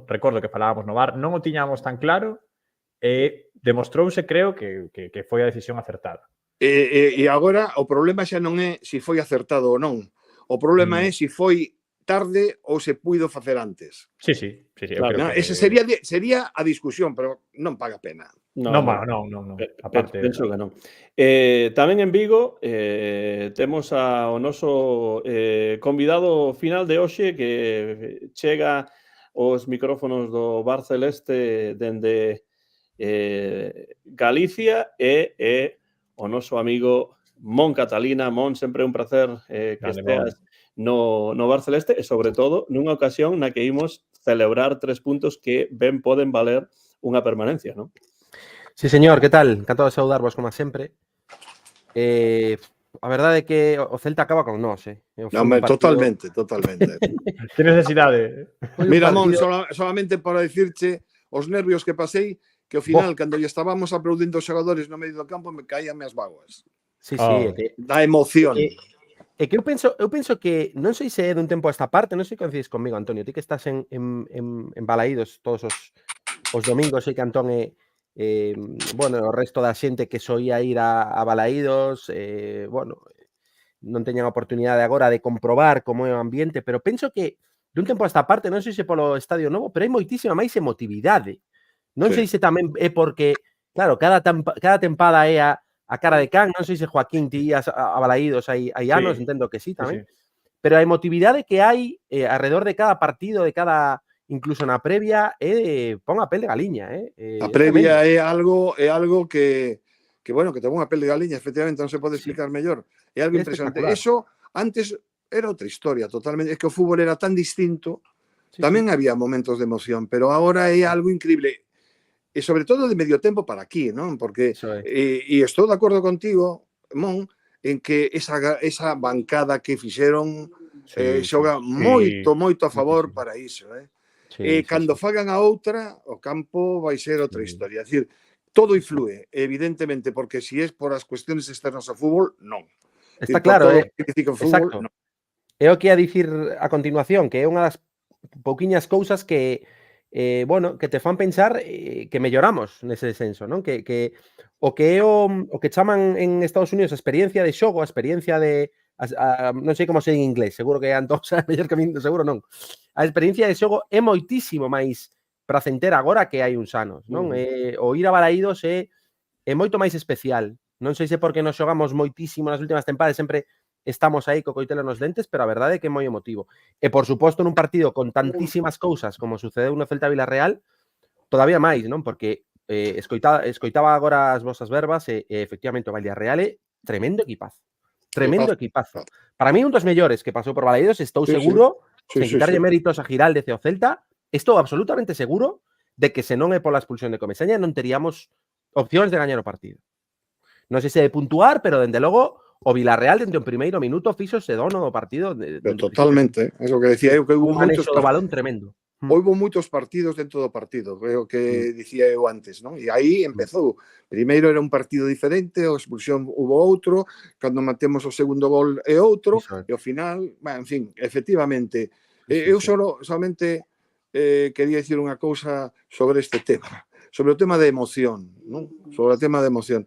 recordo que falábamos no bar, non o tiñamos tan claro, e demostrouse, creo, que foi a decisión acertada. E agora o problema xa non é se foi acertado ou non. O problema é se foi tarde ou se puido facer antes. Sí. Claro, ese sería a discusión, pero non paga pena. Non. Aparte, penso que non. Tamén en Vigo temos ao noso convidado final de hoxe, que chega os micrófonos do Bar Celeste dende Galicia, e o noso amigo Mon Catalina. Mon, sempre un placer que esteas no Bar Celeste, e sobre todo nunha ocasión na que imos celebrar 3 puntos que ben poden valer unha permanencia, non? Sí, señor, que tal? Encantado de saudarvos, como sempre. A verdade é que o Celta acaba con nós, Totalmente. Que necesidade. Mira, Mon, solamente para dicirche os nervios que pasei, que ao final, cando lle estábamos aplaudindo os xogadores no medio do campo, me caíanme as vaguas. Sí, da emoción. É que eu penso que, non sei se é dun tempo a esta parte, non sei que coincides conmigo, Antonio, ti que estás en Balaídos todos os domingos, sei que Antón bueno, o resto da xente que soía ir a Balaídos, bueno, non teñan a oportunidade agora de comprobar como é o ambiente, pero penso que dun tempo a esta parte, non sei se polo Estadio Novo, pero hai moitísima máis emotividade. Non sei se tamén é porque, claro, cada tempada é a cara de can, non sei se Joaquín ti ías a Balaídos hai anos, entendo que sí tamén, pero a emotividade que hai alrededor de cada partido, de cada, incluso na previa, pon a pel de galiña. A previa é algo que bueno, que ten unha pel de galiña, efectivamente, non se pode explicar mellor. É algo impresionante. Eso, antes, era outra historia, totalmente. É que o fútbol era tan distinto, tamén había momentos de emoción, pero agora é algo increíble. E sobre todo de medio tempo para aquí, non? Porque, e estou de acordo contigo, Mon, en que esa bancada que fixeron xoga moito a favor para iso, E cando fagan a outra, o campo vai ser outra historia. É dicir, todo influe, evidentemente, porque se é por as cuestiones externas ao fútbol, non. Está claro, exacto. É o que ia dicir a continuación, que é unha das pouquiñas cousas que bueno, que te fan pensar que melloramos nese senso, non? Que o que é o que chaman en Estados Unidos a experiencia de xogo, a experiencia de non sei como se en inglés, seguro que Antón sabe mellor que a min, seguro non. A experiencia de xogo é moitísimo máis placentera agora que hai uns anos, non? O ir a Balaídos é moito máis especial. Non sei se porque nos xogamos moitísimo nas últimas tempadas, sempre estamos aí co coitelo nos dentes, pero a verdade é que é moi emotivo. E, por suposto, nun partido con tantísimas cousas como sucedeu no Celta Villarreal, todavía máis, non? Porque escoitaba agora as vosas verbas e efectivamente o Villarreal é tremendo equipazo. Tremendo equipazo. Para mí, un dos mellores que pasou por Balaídos, estou seguro, sen quitarlle méritos a Giraldez e o Celta, estou absolutamente seguro de que se non é pola expulsión de Comesaña non teríamos opcións de gañar o partido. Non sei se de puntuar, pero dende logo o Villarreal dentro do primeiro minuto fixo ese dono do partido. Totalmente, é o que decía eu, que hubo moitos do balón tremendo. Houve moitos partidos dentro do partido, é o que dicía eu antes, non? E aí empezou. Primeiro era un partido diferente, a expulsión hubo outro, cando matemos o segundo gol é outro, e ao final, en fin, efectivamente. Eu solamente quería dicir unha cousa sobre este tema. Sobre o tema de emoción, non? Sobre o tema de emoción.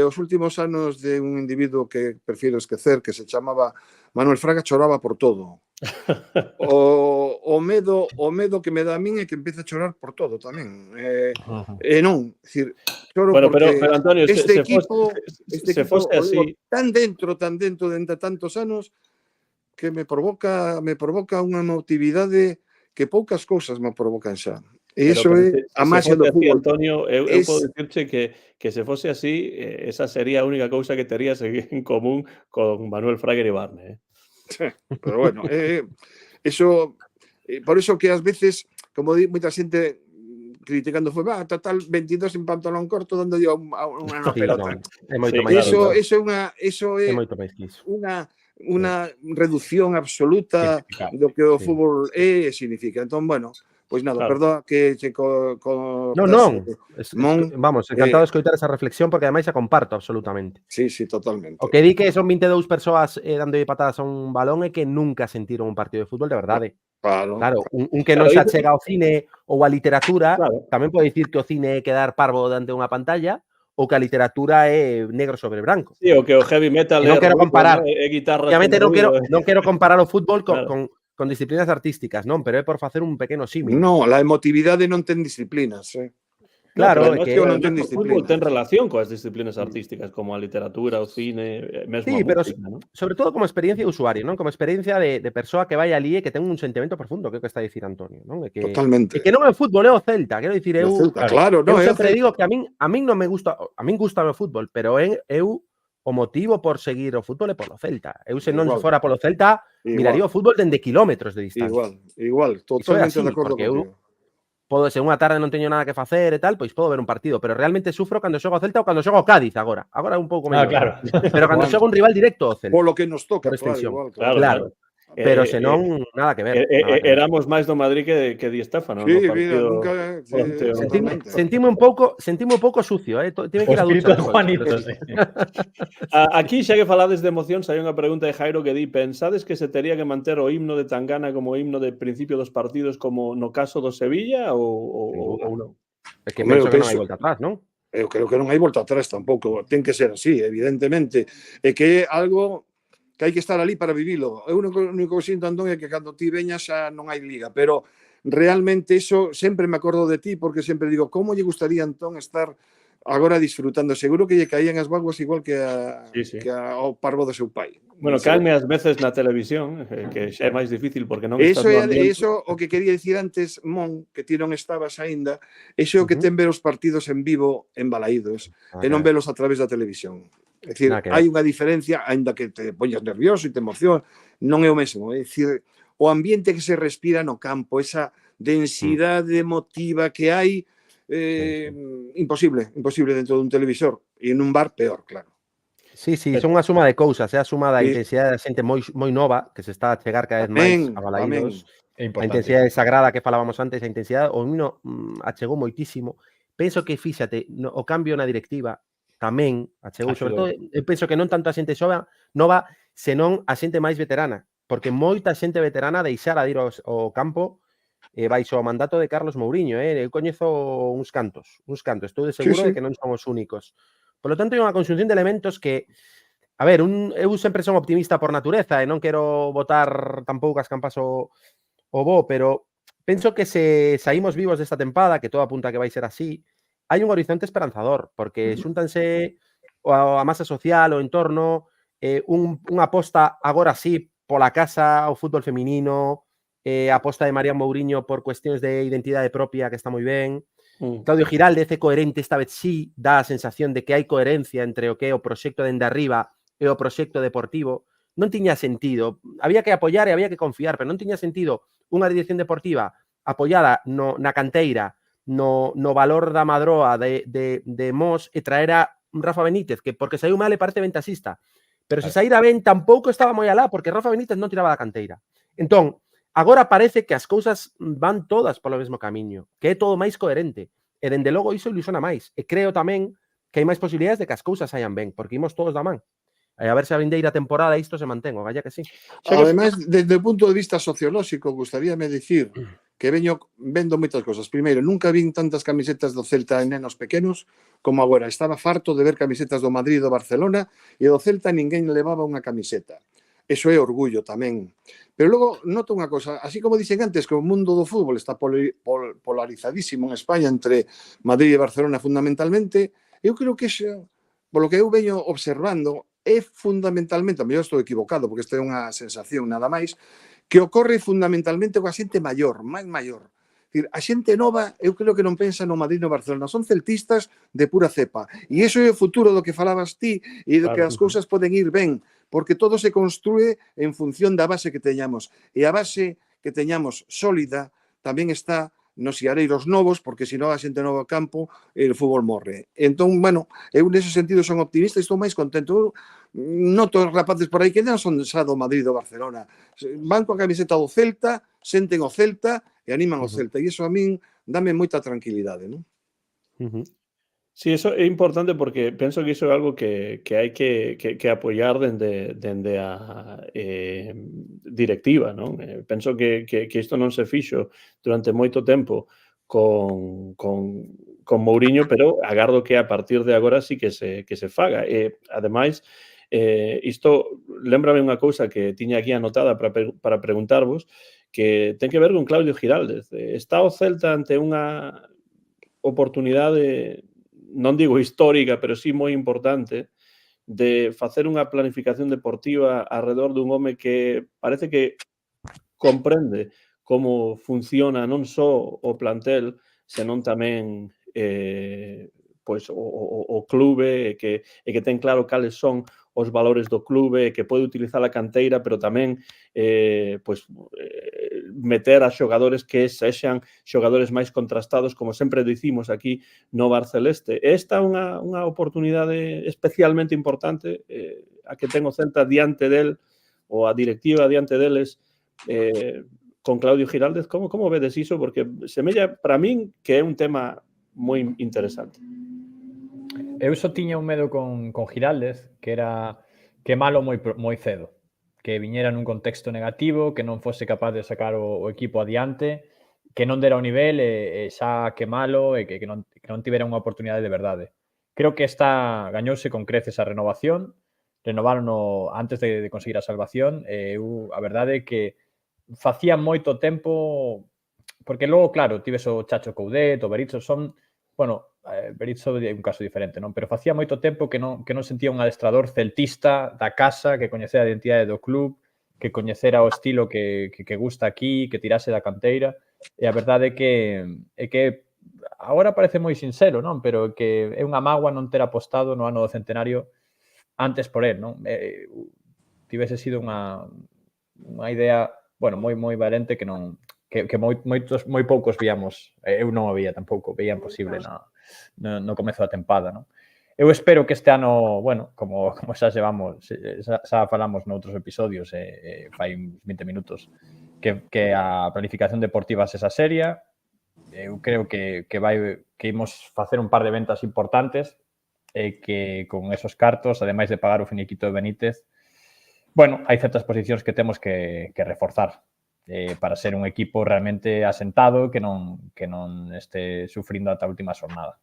Os últimos anos de un individuo que prefiro esquecer, que se chamaba Manuel Fraga, choraba por todo. O medo que me dá a min é que empeza a chorar por todo tamén. Non, decir, choro porque pero Antonio, este equipo fose así, tan dentro de tantos anos, que me provoca unha emotividade que poucas cousas me provocan xa. E iso é a máxia do fútbol. Antonio, eu podo dicirche que se fose así, esa sería a única cousa que terías en común con Manuel Fraga e Barne. Pero bueno, eso, por eso que ás veces, como di moita xente criticando, foi, total, 22 en pantalón corto dando unha pelota. É moito máis. Eso é moito máis que iso. Unha reducción absoluta do que o fútbol é e significa. Entón, bueno, pois nada, perdoa que che Non. Vamos, encantado de escoitar esa reflexión porque ademais a comparto absolutamente. Sí, totalmente. O que di que son 22 persoas dando patadas a un balón é que nunca sentiron un partido de fútbol de verdade. Claro, un que non se achega ao cine ou á literatura, tamén pode dicir que o cine é quedar parvo dante unha pantalla ou que a literatura é negro sobre branco. Sí, o que o heavy metal non quero comparar. Guitarras. Obviamente non quero comparar o fútbol con disciplinas artísticas, non, pero é por facer un pequeno símil. Non, a emotividade non ten disciplinas, Claro, é que o fútbol ten relación coas disciplinas artísticas como a literatura, o cine, mesmo a música, ¿no? Sobre todo como experiencia de usuario, non? Como experiencia de persoa que vai ali e que ten un sentimento profundo, que é o que está a dicir Antonio, non? Totalmente. E que non é o fútbol, é o Celta, quero dicir, eu sempre digo que a min non me gusta, a min gusta o fútbol, pero eu o motivo por seguir o fútbol é polo Celta. Eu se non fora polo Celta, miraría o fútbol dende kilómetros de distancia. Igual, totalmente de acordo contigo. Se unha tarde non teño nada que facer e tal, pois podo ver un partido, pero realmente sufro cando xogo ao Celta ou cando xogo ao Cádiz agora. Agora un pouco menos. Claro. Pero cando xogo un rival directo ao Celta. Polo que nos toca, claro. Pero se non, nada que ver. Éramos máis do Madrid que Di Stéfano. Sí, mira, nunca... Sentime un pouco sucio, Tive que ir a ducha. Aquí, xa que falades de emoción, hai unha pregunta de Jairo que di: pensades que se tería que manter o himno de Tangana como himno de principio dos partidos como no caso do Sevilla ou non? É que penso que non hai volta atrás, non? Eu creo que non hai volta atrás tampouco. Ten que ser así, evidentemente. É que é algo que hai que estar ali para vivilo. O único que sinto, Antón, é que cando ti veñas xa non hai liga, pero realmente eso sempre me acordo de ti, porque sempre digo, como lle gustaría, Antón, estar agora disfrutando. Seguro que lle caían as vaguas igual que ao parvo do seu pai. Bueno, caenme ás veces na televisión, que xa é máis difícil porque non estás no ambiente. Eso o que quería dicir antes, Mon, que ti non estabas aínda, eso é o que ten ver os partidos en vivo en Balaídos, e non velos a través da televisión. É dicir, hai unha diferencia, aínda que te poñas nervioso e te emociona, non é o mesmo. É dicir, o ambiente que se respira no campo, esa densidade emotiva que hai, imposible dentro dun televisor. E en un bar, peor, claro. Sí, son unha suma de cousas, é a suma da intensidade da xente moi nova, que se está a chegar cada vez máis a Balaídos. A intensidade sagrada que falábamos antes, a intensidade, o himno achegou moitísimo. Penso que, fíxate, o cambio na directiva tamén achegou, sobre todo, eu penso que non tanto a xente nova, senón a xente máis veterana, porque moita xente veterana deixara de ir ao campo baixo o mandato de Carlos Mouriño. Eu coñezo uns cantos. Estou de Sí, seguro sí. de que non son os únicos. Por lo tanto, hai unha conxunción de elementos que, a ver, eu sempre son optimista por natureza e non quero botar tampouco as campas ao bo, pero penso que se saímos vivos desta tempada, que todo apunta a que vai ser así, hai un horizonte esperanzador, porque xúntanse a masa social, o entorno, unha aposta agora sí pola casa, o fútbol feminino, a aposta de Marián Mouriño por cuestións de identidade propia, que está moi ben. Claudio Giraldez é coherente, esta vez sí, dá a sensación de que hai coherencia entre o que é o proxecto dende arriba e o proxecto deportivo. Non tiña sentido. Había que apoiar e había que confiar, pero non tiña sentido unha dirección deportiva apoiada na canteira, no valor da Madroa de Mos e traer a Rafa Benítez, que porque saiu mal e parte ventasista. Pero se saíra ben, tampouco estaba moi alá, porque Rafa Benítez non tiraba da canteira. Entón, agora parece que as cousas van todas polo mesmo camiño, que é todo máis coherente. E, dende logo, iso ilusiona máis. E creo tamén que hai máis posibilidades de que as cousas saian ben, porque imos todos da man. A ver se a vindeira temporada isto se mantén, o galla que sí. Ademais, desde o punto de vista sociolóxico, gustaríame dicir que veño vendo moitas cosas. Primeiro, nunca vin tantas camisetas do Celta en nenos pequenos como agora. Estaba farto de ver camisetas do Madrid e do Barcelona e do Celta ninguén levaba unha camiseta. Eso é orgullo tamén. Pero logo noto unha cosa, así como dixen antes que o mundo do fútbol está polarizadísimo en España entre Madrid e Barcelona fundamentalmente, eu creo que xa, polo que eu veño observando, é fundamentalmente, a mellor estou equivocado, porque esta é unha sensación nada máis, que ocorre fundamentalmente coa xente maior, máis maior. A xente nova, eu creo que non pensa no Madrid no Barcelona, son celtistas de pura cepa. E iso é o futuro do que falabas ti e do que as cousas poden ir ben, porque todo se construe en función da base que teñamos. E a base que teñamos sólida tamén está nos iareiros novos, porque senón a xente nova ao campo, el fútbol morre. Entón, bueno, eu nese sentido son optimista e estou máis contento. Noto os rapaces por aí que non son xa do Madrid ou Barcelona. Van coa camiseta do Celta, senten o Celta e animan o Celta. E iso a min dame moita tranquilidade, non? Sí, eso é importante porque penso que iso é algo que hai que apoiar dende a directiva, non? Penso que isto non se fixo durante moito tempo con Mouriño, pero agardo que a partir de agora sí que se faga. E, ademais, isto lembrame unha cousa que tiña aquí anotada para preguntarvos, que ten que ver con Claudio Giraldez. Está o Celta ante unha oportunidade, non digo histórica, pero sí moi importante, de facer unha planificación deportiva alrededor dun home que parece que comprende como funciona non só o plantel, senón tamén pois o clube e que ten claro cales son os valores do clube, que pode utilizar a canteira, pero tamén meter a xogadores que sexan xogadores máis contrastados, como sempre dicimos aquí no Barceleste. Esta é unha oportunidade especialmente importante a que ten o Celta diante del, ou a directiva diante deles, con Claudio Giraldez. Como vedes iso? Porque semella para min que é un tema moi interesante. Eu só tiña un medo con Giraldez, que era quemalo moi cedo, que viñera nun contexto negativo, que non fose capaz de sacar o equipo adiante, que non dera o nivel e xa quemalo e que non tivera unha oportunidade de verdade. Creo que gañouse con creces a renovación, renovarono antes de conseguir a salvación, e eu a verdade é que facía moito tempo, porque logo, claro, tives o Chacho Coudet, o Berizzo, Berizzo é un caso diferente, non? Pero facía moito tempo que non sentía un adestrador celtista da casa, que coñecera a identidade do club, que coñecera o estilo que gusta aquí, que tirase da canteira. E a verdade é que agora parece moi sincero, non? Pero que é unha mágoa non ter apostado no ano do centenario antes por él, non? Tivese sido unha idea, moi valente que non... que moi poucos víamos, eu non o vía tampouco, veía imposible no comezo da tempada, non? Eu espero que este ano, como xa falamos noutros episodios, fai uns 20 minutos, que a planificación deportiva sexa seria. Eu creo que imos facer un par de ventas importantes e que con esos cartos, ademais de pagar o finiquito de Benítez, bueno, hai certas posicións que temos que reforzar para ser un equipo realmente asentado que non este sufrindo ata a última xornada.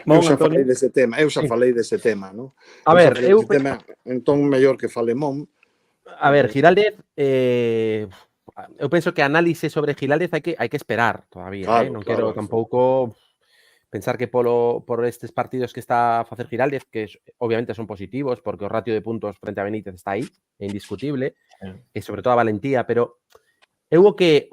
Eu Mon, xa Antonio? falei dese tema, Sí. non? A Eu xa ver, falei dese tema, entón mellor que fale Mon. A ver, Giraldez, eu penso que a análise sobre Giraldez hai que esperar todavía, Claro, non claro. quero tampouco pensar que por estes partidos que está a facer Giraldez, que obviamente son positivos, porque o ratio de puntos frente a Benítez está aí, é indiscutible, e sobre todo a valentía, pero eu o que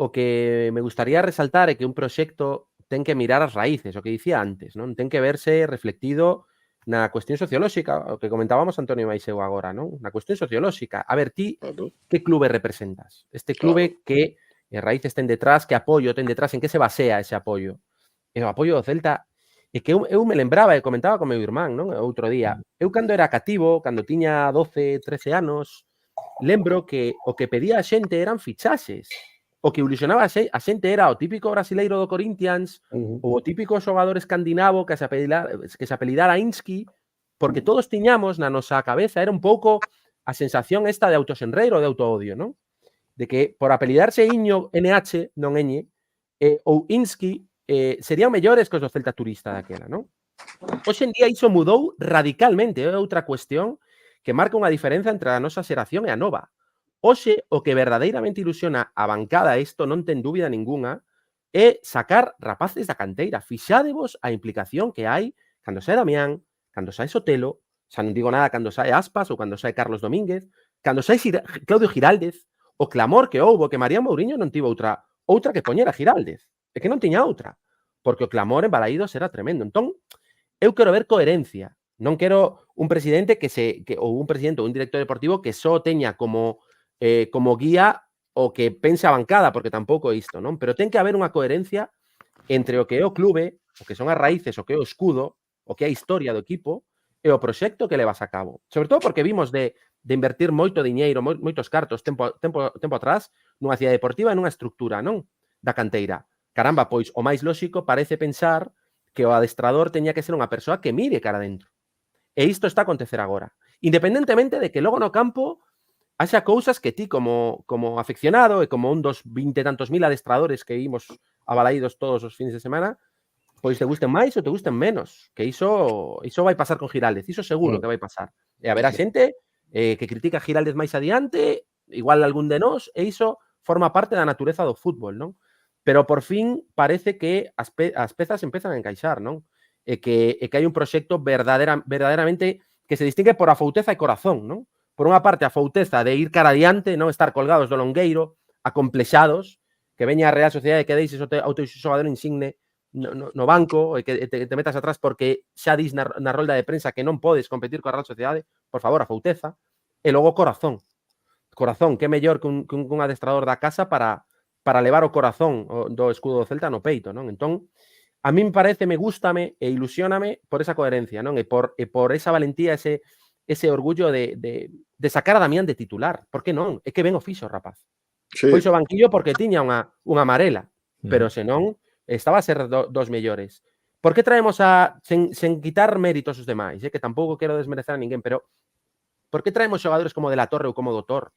me gustaría resaltar é que un proxecto ten que mirar as raíces, o que dicía antes, non? Ten que verse reflectido na cuestión sociolóxica, o que comentábamos Antonio Maiseu agora, non? Na cuestión sociolóxica. A ver, ti, Claro. que clube representas? Este clube que raíces ten detrás, que apoio ten detrás, en que se basea ese apoio? E o apoio do Celta é que eu me lembraba e comentaba con meu irmán, non? Outro día. Eu cando era cativo, cando tiña 12, 13 anos, lembro que o que pedía a xente eran fichaxes. O que ilusionaba a xente era o típico brasileiro do Corinthians ou o típico xogador escandinavo que se apelidara Inski, porque todos tiñamos na nosa cabeza, era un pouco a sensación esta de autosenreiro, de autoodio, non? De que por apelidarse Iño NH, non Ñ, ou Inski, serían mellores que os do Celta turista daquela, non? Hoxe en día iso mudou radicalmente, é outra cuestión que marca unha diferenza entre a nosa xeración e a nova. Hoxe, o que verdadeiramente ilusiona a bancada, isto non ten dúbida ningunha, é sacar rapaces da canteira. Fixádevos a implicación que hai cando sae Damián, cando sae Sotelo, xa non digo nada cando sae Aspas ou cando sae Carlos Domínguez, cando sae Claudio Giraldez, o clamor que houbo que María Mourinho non tivo outra que poñer a Giraldez. É que non tiña outra. Porque o clamor en Balaídos era tremendo. Entón, eu quero ver coherencia. Non quero un presidente ou un presidente ou un director deportivo que só teña como guía o que pense a bancada, porque tampouco é isto, non? Pero ten que haber unha coherencia entre o que é o clube, o que son as raíces, o que é o escudo, o que é a historia do equipo e o proxecto que levas a cabo. Sobre todo porque vimos de invertir moito diñeiro, moitos cartos tempo atrás nunha cidade deportiva e nunha estructura, non? Da canteira. Caramba, pois o máis lóxico parece pensar que o adestrador teña que ser unha persoa que mire cara dentro. E isto está a acontecer agora. Independentemente de que logo no campo haxa cousas que ti como afeccionado e como un dos 20 e tantos mil adestradores que imos a Balaídos todos os fins de semana, pois te gusten máis ou te gusten menos. Que iso vai pasar con Giraldez. Iso seguro que vai pasar. E haberá xente que critica a Giraldez máis adiante, igual algún de nós, e iso forma parte da natureza do fútbol, non? Pero por fin parece que as pezas empezan a encaixar, non? E que hai un proxecto verdadeiramente que se distingue por afouteza e corazón, non? Por unha parte, a fouteza de ir cara adiante, non estar colgados do longueiro, acomplexados, que veña a Real Sociedade e que deixes o teu xogador insigne no banco e que te metas atrás porque xa dis na rolda de prensa que non podes competir coa Real Sociedade. Por favor, a fouteza. E logo corazón. Corazón, que é mellor que un adestrador da casa para levar o corazón do escudo do Celta no peito, non? Entón, a min me gústame e ilusióname por esa coherencia, non? E por esa valentía, ese orgullo de sacar a Damián de titular. Por que non? É que ben o fixo, rapaz. Sí. Pois o banquillo porque tiña unha amarela, pero senón estaba a ser dos mellores. Por que traemos sen quitar méritos os demais, que tampouco quero desmerecer a ninguén, pero por que traemos xogadores como de la Torre ou como Doutor,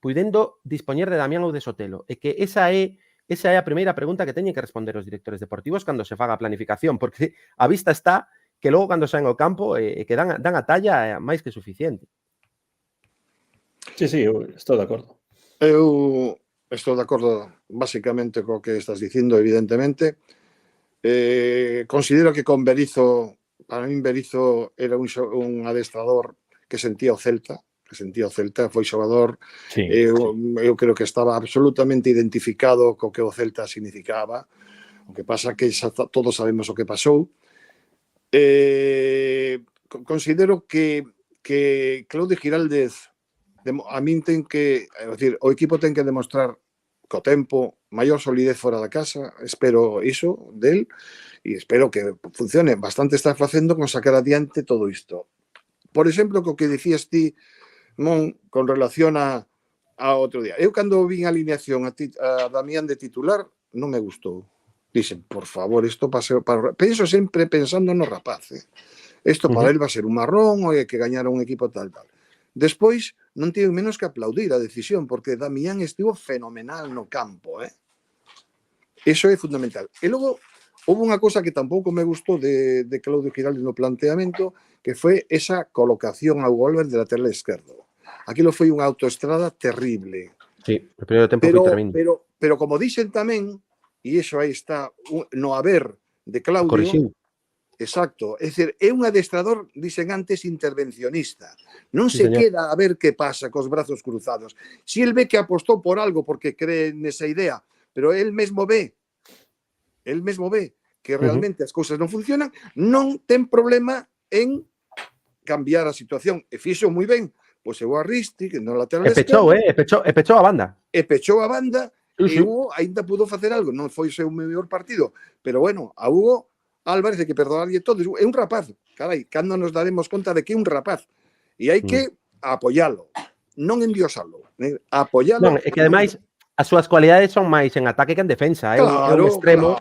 puidendo dispoñer de Damián ou de Sotelo? É que esa é a primeira pregunta que teñen que responder os directores deportivos cando se faga a planificación, porque a vista está que logo cando saen ao campo que dan a talla máis que suficiente. Sí, eu estou de acordo. Eu estou de acordo basicamente co que estás dicindo, evidentemente. Considero que con Berizzo, para min Berizzo era un adestrador que sentía o Celta, foi xogador, Sí, eu creo que estaba absolutamente identificado co que o Celta significaba. O que pasa que xa todos sabemos o que pasou. Considero que Claudio Giraldez a min ten que, o equipo ten que demostrar co tempo maior solidez fora da casa, espero iso del, e espero que funcione. Bastante está facendo con sacar adiante todo isto. Por exemplo, co que dicías ti, Mon, con relación a outro día. Eu cando vin a alineación a Damián de titular, non me gustou. Dixen, por favor, isto paseo para... Penso sempre pensando no rapaz, Isto para el va a ser un marrón, ou hai que gañar a un equipo tal. Despois, non tiven menos que aplaudir a decisión, porque Damián estivo fenomenal no campo, Eso é fundamental. E logo, houve unha cosa que tampouco me gustou de Claudio Giraldes no planteamento, que foi esa colocación ao Golver de lateral esquerdo. Aquilo foi unha autoestrada terrible. Sí, o primeiro tempo foi tremendo. Pero como dixen tamén, e iso aí está no haber de Claudio, Corrixiu. exacto, é dicir, é un adestrador, dixen antes, intervencionista. Non Sí, se señor. queda a ver que pasa cos brazos cruzados. Si el ve que apostou por algo porque cree nesa idea, pero el mesmo ve que realmente as cousas non funcionan, non ten problema en cambiar a situación. E fixo moi ben, pois chegou a Risti, que no lateral Pechou, esquerdo, e pechou a banda. e pechou a banda, Sí, e sí. Hugo ainda pudo facer algo. Non foi o seu mellor partido, pero bueno, a Hugo Álvarez hai que perdonarlle todo. É un rapaz, carai, cando nos daremos conta de que é un rapaz. E hai que apoialo, non endiosalo, apoialo. Non, é que ademais as súas cualidades son máis en ataque que en defensa. É un extremo,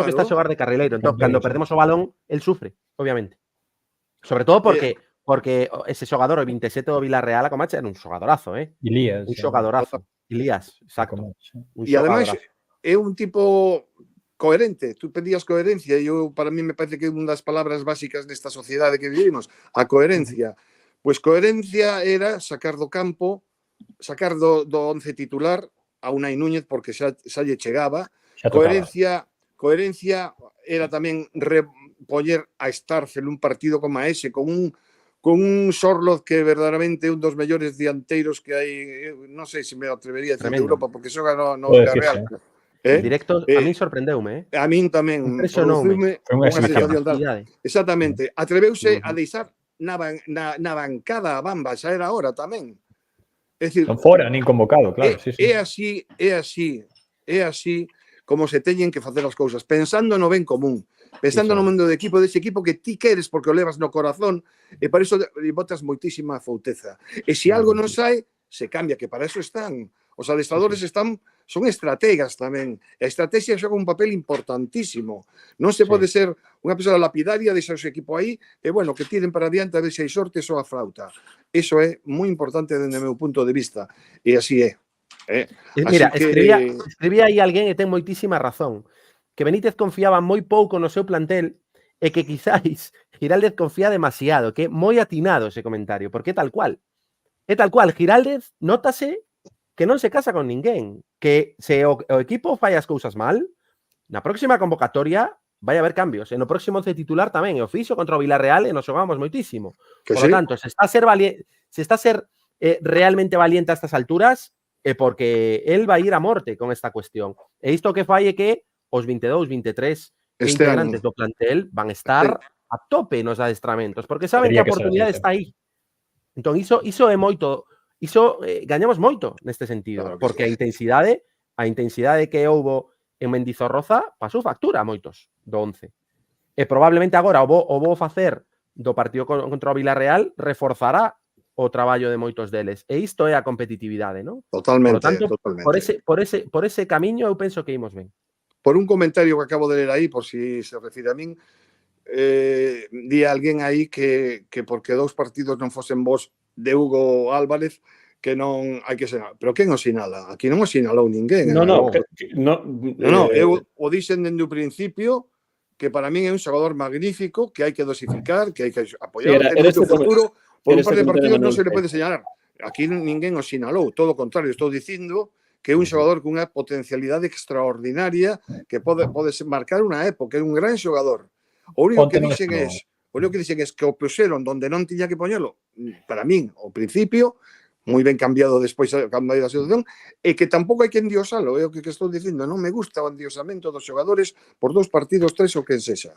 que está a xogar de carrileiro. Entón, cando perdemos o balón, el sufre, obviamente. Sobre todo porque ese xogador, o 27 do Villarreal, a Comacha, era un xogadorazo, Ilías. Un xogadorazo. Ilías, exacto. E ademais é un tipo coherente. Tú pedías coherencia e para mí me parece que é unha das palabras básicas nesta sociedade que vivimos, a coherencia. Pois coherencia era sacar do campo, sacar do 11 titular a Unai Núñez porque xa lle chegaba. Coherencia era tamén poñer a Starcel un partido como ese, con un Sorloz que verdadeiramente é un dos mellores dianteiros que hai, non sei se me atrevería a decir de Europa, porque xoga no Villarreal. En directo, a min sorprendeume, A min tamén. Impresionoume. Unha sensación tal. Exactamente. Atreveuse a deixar na bancada a Bamba, xa era hora tamén. É dicir, non fora nin convocado, claro. É así como se teñen que facer as cousas, pensando no ben común, pensando no mundo de equipo, dese equipo que ti queres porque o levas no corazón, e para iso botas moitísima fouteza. E se algo non sai, se cambia, que para eso están. Os adestradores son estrategas tamén. A estrategia xoga un papel importantísimo. Non se pode ser unha persoa lapidaria, deixar o seu equipo aí, e bueno, que tiren para adiante a ver se hai sorte ou a flauta. Iso é moi importante dende o meu punto de vista. E así é. Mira, escribía aí alguén e ten moitísima razón, que Benítez confiaba moi pouco no seu plantel e que quizáis Giraldez confía demasiado, que é moi atinado ese comentario, porque é tal cual. É tal cual, Giraldez nótase que non se casa con ninguén, que se o equipo fai as cousas mal, na próxima convocatoria vai haber cambios, e no próximo 11 titular tamén, e o fixo contra o Villarreal e nos xogamos moitísimo. Por lo tanto, se está a ser realmente valiente a estas alturas, é porque el vai ir a morte con esta cuestión. E isto que fai é que os 22, 23 integrantes do plantel van estar a tope nos adestramentos, porque saben que a oportunidade está aí. Entón, iso é moito. Iso gañamos moito neste sentido, porque a intensidade que houbo en Mendizorroza pasou factura a moitos do 11. E probablemente agora o bo facer do partido contra o Villarreal reforzará o traballo de moitos deles. E isto é a competitividade, non? Totalmente. Por lo tanto, por ese camiño eu penso que imos ben. Por un comentario que acabo de ler aí, por si se refire a min, di alguén aí que porque 2 partidos non fosen vos de Hugo Álvarez, que non hai que señalar. Pero quen o sinala? Aquí non o sinalou ninguén. Eu o dixen dende o principio que para min é un xogador magnífico, que hai que dosificar, que hai que apoiar en o futuro. Por un par de partidos non se le pode señalar. Aquí ninguén o sinalou. Todo o contrario, estou dicindo que é un xogador con unha potencialidade extraordinaria que pode marcar unha época. É un gran xogador. O único que dixen é que o puxeron donde non tiña que poñelo, para min, ao principio, moi ben cambiado despois cando hai a situación, e que tampouco hai que endiosalo, é o que estou dicindo, non me gusta o endiosamento dos xogadores por 2 partidos, 3 ou quen sexa.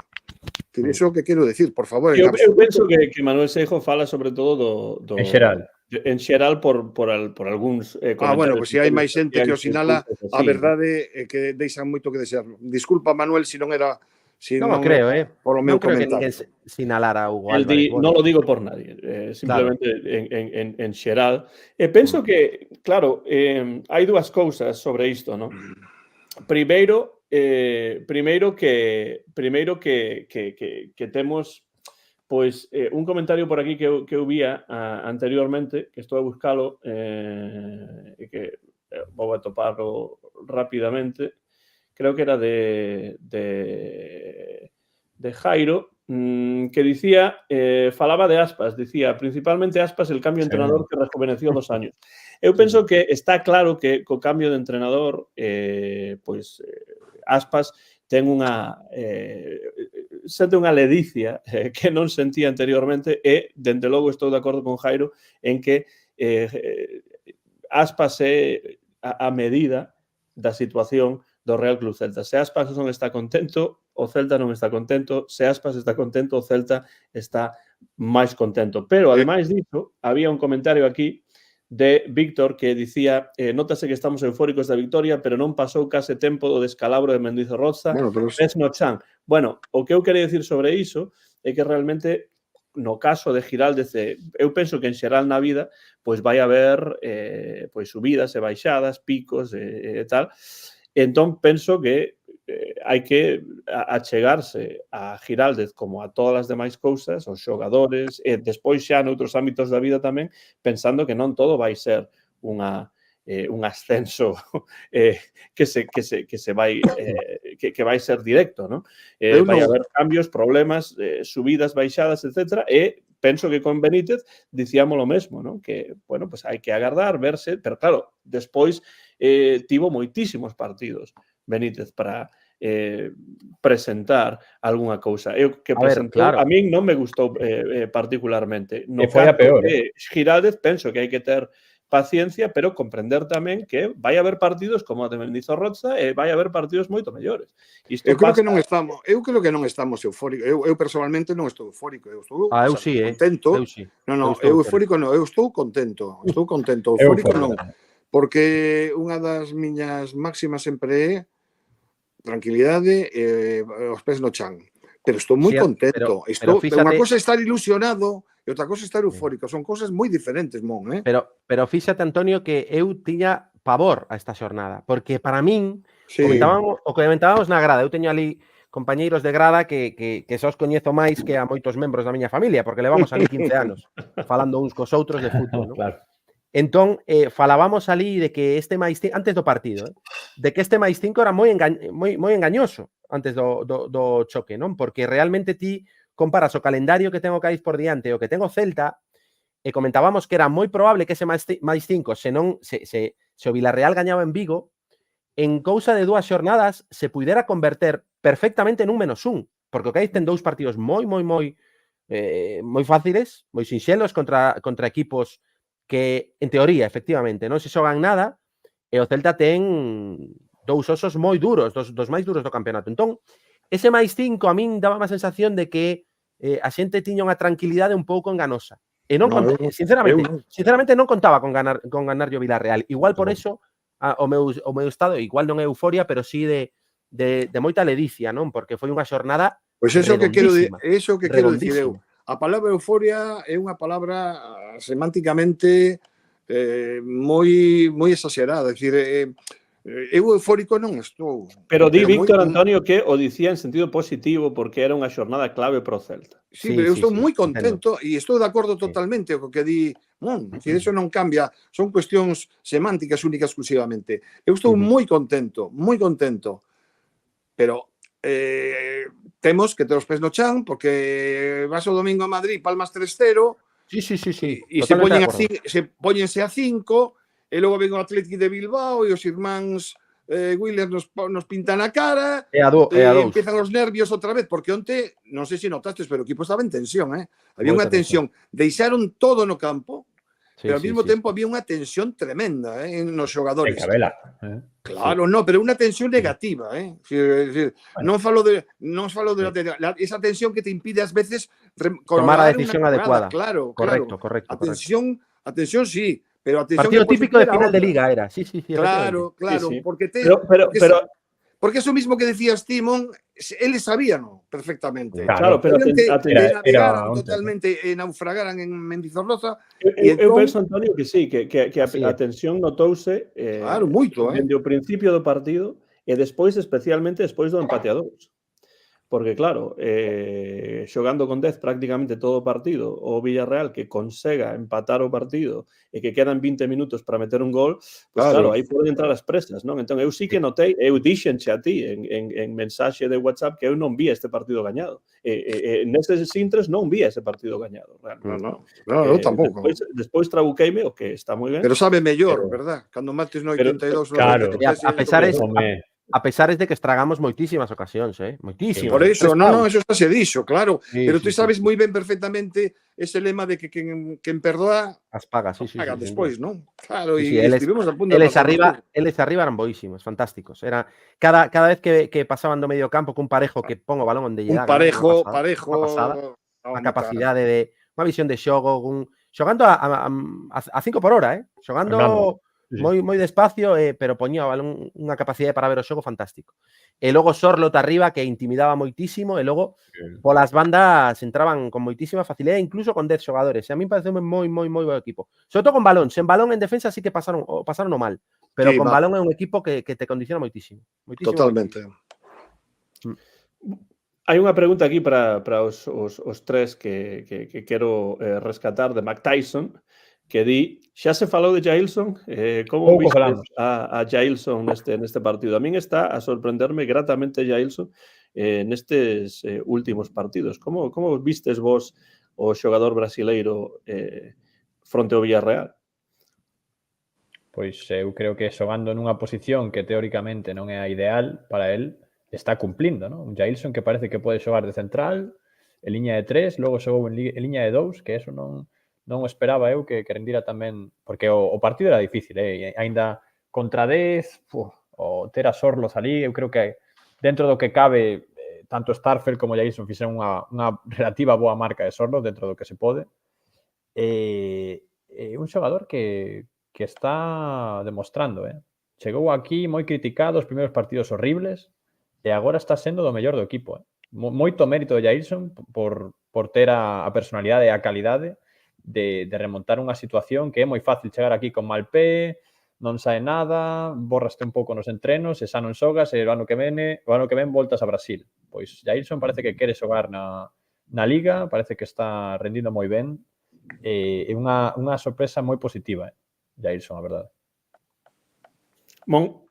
Iso é o que quero decir, por favor. Eu penso que Manuel Seijo fala sobre todo do en xeral. En xeral por algúns comentarios. Bueno, pois se hai máis xente que o sinala, a verdade é que deixan moito que desear. Disculpa, Manuel, se non era... non creo, por o meu creo comentario. Que ninguén sinalara a Hugo Álvarez. Non lo digo por nadie, simplemente en xeral. E penso que, claro, hai 2 cousas sobre isto, non? Primeiro que temos Pois un comentario por aquí que eu vía anteriormente, que estou a buscalo e que vou a toparlo rapidamente, creo que era de Jairo, que dicía, falaba de Aspas, dicía, principalmente Aspas, el cambio de entrenador que rejuveneció 2 años. Eu penso que está claro que co cambio de entrenador, Aspas ten unha sente unha ledicia que non sentía anteriormente e, dende logo, estou de acordo con Jairo en que Aspas é a medida da situación do Real Club Celta. Se Aspas non está contento, o Celta non está contento. Se Aspas está contento, o Celta está máis contento. Pero, ademais disso, había un comentario aquí de Víctor que dicía notase que estamos eufóricos da victoria, pero non pasou case tempo do descalabro de Mendizorroza. No chan. Bueno, o que eu quería dicir sobre iso é que realmente no caso de Giraldez, eu penso que en xeral na vida pois vai haber pois subidas e baixadas, picos e tal. Entón, penso que hai que achegarse a Giraldez como a todas as demais cousas, os xogadores, e despois xa noutros ámbitos da vida tamén, pensando que non todo vai ser un ascenso que vai ser directo, ¿no? Vai haber cambios, problemas, subidas, baixadas, etc. E penso que con Benítez dicíamos lo mesmo, ¿no? Que, bueno, pues hai que agardar, verse, pero claro, despois tivo moitísimos partidos Benítez para presentar algunha cousa. Eu que presentou, a min non me gustou particularmente. No caso de Giraldez, penso que hai que ter paciencia, pero comprender tamén que vai haber partidos como a de Mendizorroza e vai haber partidos moito mellores. Eu creo que non estamos eufóricos. Eu personalmente non estou eufórico. Eu estou contento. Eu eufórico non, eu estou contento. Estou contento. Eufórico non. Porque unha das miñas máximas sempre é tranquilidade e os pés no chan. Pero estou moi contento. Unha cosa é estar ilusionado e outra cosa é estar eufórico. Son cosas moi diferentes, Mon, eh? Pero fíxate, Antonio, que eu tiña pavor a esta xornada, porque para min, o que comentábamos na grada, eu teño ali compañeiros de grada que só os coñezo máis que a moitos membros da miña familia, porque levamos ali 15 anos falando uns cos outros de fútbol, non? Claro. Entón, falábamos ali de que este máis 5, antes do partido, de que este máis 5 era moi engañoso antes do choque, non? Porque realmente ti comparas o calendario que ten o Cádiz por diante e o que ten o Celta, e comentábamos que era moi probable que ese máis 5, se o Villarreal gañaba en Vigo, en cousa de 2 xornadas se puidera converter perfectamente nun -1, porque o Cádiz ten 2 partidos moi fáciles, moi sinxelos contra equipos que, en teoría, efectivamente, non se xogan nada, e o Celta ten 2 osos moi duros, dos máis duros do campeonato. Entón, ese máis 5 a min daba má sensación de que a xente tiña unha tranquilidade un pouco enganosa. E non, sinceramente non contaba con ganar o Villarreal. Igual por eso o meu estado, igual non é euforia, pero sí de moita ledicia, non? Porque foi unha xornada redondísima. Eso que quero dicir eu. A palabra euforia é unha palabra semánticamente moi exagerada. É dicir, eu eufórico non estou. Pero di Víctor Antonio que o dicía en sentido positivo porque era unha xornada clave pro Celta. Sí, pero eu estou moi contento e estou de acordo totalmente co que di Mon. Eso non cambia, son cuestións semánticas única exclusivamente. Eu estou moi contento, pero temos que ter os pés no chan porque vas o domingo a Madrid, palmas 3-0. Sí. E se póñense a 5 e logo ven o Atlético de Bilbao e os irmáns Williams nos pintan a cara e empiezan os nervios outra vez, porque onte, non sei se notastes, pero o equipo estaba en tensión, había unha tensión, deixaron todo no campo, pero ao mesmo tempo había unha tensión tremenda nos xogadores. Claro, no, pero unha tensión negativa, non falo de esa tensión que te impide ás veces tomar a decisión adecuada. Claro. Correcto. A tensión sí, pero a tensión partido típico de final de liga era. Sí. Claro, porque porque eso mismo que decías, Timón, eles sabían perfectamente. Claro, pero navegaran totalmente, naufragaran en Mendizorroza. Eu penso, Antonio, que sí, que a tensión notouse moito, dende o principio do partido e despois, especialmente, despois do empate a 2. porque claro, xogando con 10 prácticamente todo o partido, o Villarreal que consega empatar o partido e que quedan 20 minutos para meter un gol, pois claro, aí poden entrar as presas, non? Entón, eu sí que notei, eu dixenche a ti en mensaxe de WhatsApp que eu non vía este partido gañado. Nestes intres non vía ese partido gañado, realmente. No, tampouco. Despois trabuqueime, o que está moi ben. Pero sabe mellor, verdad? Cando mates no 82, claro. A pesar de que estragamos moitísimas ocasións, moitísimas. Por iso, non, eso está se dixo, claro. Sí, pero sí, tú sabes moi ben perfectamente ese lema de que quen perdoa as paga, sí, paga despois, non? Claro, sí, e estivemos a punto de eles arriba eran boísimos, fantásticos. Era cada vez que pasaban do medio campo cun parejo que pon o balón onde lle un dá, parejo, unha pasada, a capacidade de unha visión de xogo, xogando a 5 por hora, xogando moi despacio, pero poñía o balón unha capacidade para ver o xogo fantástico. E logo Sorloth arriba, que intimidaba moitísimo, e logo polas bandas entraban con moitísima facilidade, incluso con 10 xogadores. E a mí pareceu moi bo equipo. Sobre todo con balón. Sen balón en defensa sí que pasaron o mal, pero con balón é un equipo que te condiciona moitísimo. Totalmente. Hai unha pregunta aquí para os tres que quero rescatar de Mac Tyson, que di, xa se falou de Jailson, como viste a Jailson neste partido? A min está a sorprenderme gratamente Jailson nestes últimos partidos. Como vistes vos o xogador brasileiro fronte ao Villarreal? Pois eu creo que xogando nunha posición que teóricamente non é a ideal para él, está cumplindo, non? Un Jailson que parece que pode xogar de central, en liña de 3, logo xogou en liña de 2, que eso non o esperaba eu que rendira tamén, porque o partido era difícil, aínda contra 10, o ter a Sorloth ali, eu creo que dentro do que cabe, tanto Starfelt como Jailson fixeron unha relativa boa marca de Sorloth dentro do que se pode. Un xogador que está demostrando, chegou aquí moi criticado, os primeiros partidos horribles, e agora está sendo do mellor do equipo. Moito mérito de Jailson por ter a personalidade e a calidade de remontar unha situación que é moi fácil chegar aquí con mal pé, non sae nada, borraste un pouco nos entrenos, e xa non xogas, e o ano que ven voltas a Brasil. Pois Jailson parece que quere xogar na Liga, parece que está rendindo moi ben, e unha sorpresa moi positiva, Jailson, a verdade. Mon?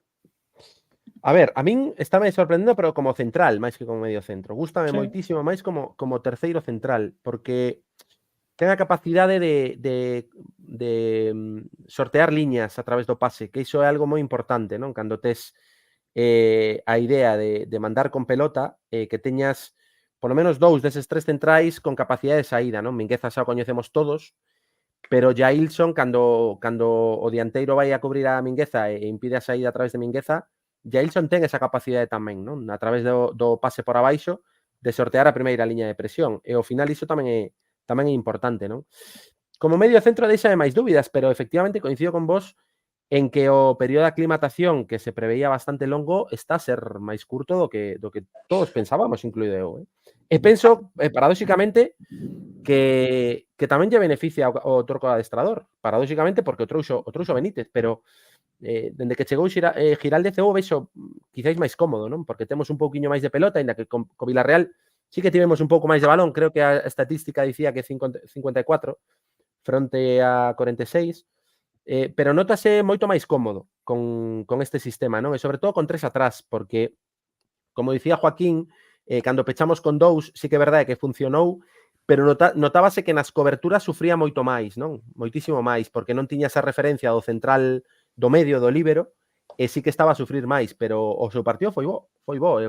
A ver, a min estáme sorprendendo, pero como central, máis que como medio centro. Gústame moitísimo máis como terceiro central, porque ten a capacidade de sortear liñas a través do pase, que iso é algo moi importante, non? Cando tes a idea de mandar con pelota, que teñas por lo menos 2 deses 3 centrais con capacidade de saída, non? Mingueza xa o coñecemos todos, pero Jailson, cando o dianteiro vai a cubrir a Mingueza e impide a saída a través de Mingueza, Jailson ten esa capacidade tamén, non? A través do pase por abaixo, de sortear a primeira liña de presión. E ao final iso tamén é importante, non? Como medio centro deixame máis dúbidas, pero efectivamente coincido con vos en que o período de aclimatación que se preveía bastante longo está a ser máis curto do que todos pensábamos, incluído eu. E penso, paradóxicamente, que tamén lle beneficia o Torco adestrador. Paradóxicamente, porque o trouxo Benítez, pero dende que chegou Giraldez eu vexo quizáis máis cómodo, non? Porque temos un pouquiño máis de pelota, ainda que co Villarreal sí que tivemos un pouco máis de balón, creo que a estatística dicía que 54 fronte a 46, pero nótase moito máis cómodo con este sistema, non? E sobre todo con 3 atrás, porque, como dicía Joaquín, cando pechamos con 2, sí que é verdade que funcionou, pero notábase que nas coberturas sufría moito máis, non? Moitísimo máis, porque non tiña esa referencia do central do medio, do líbero, e sí que estaba a sufrir máis, pero o seu partido foi bo,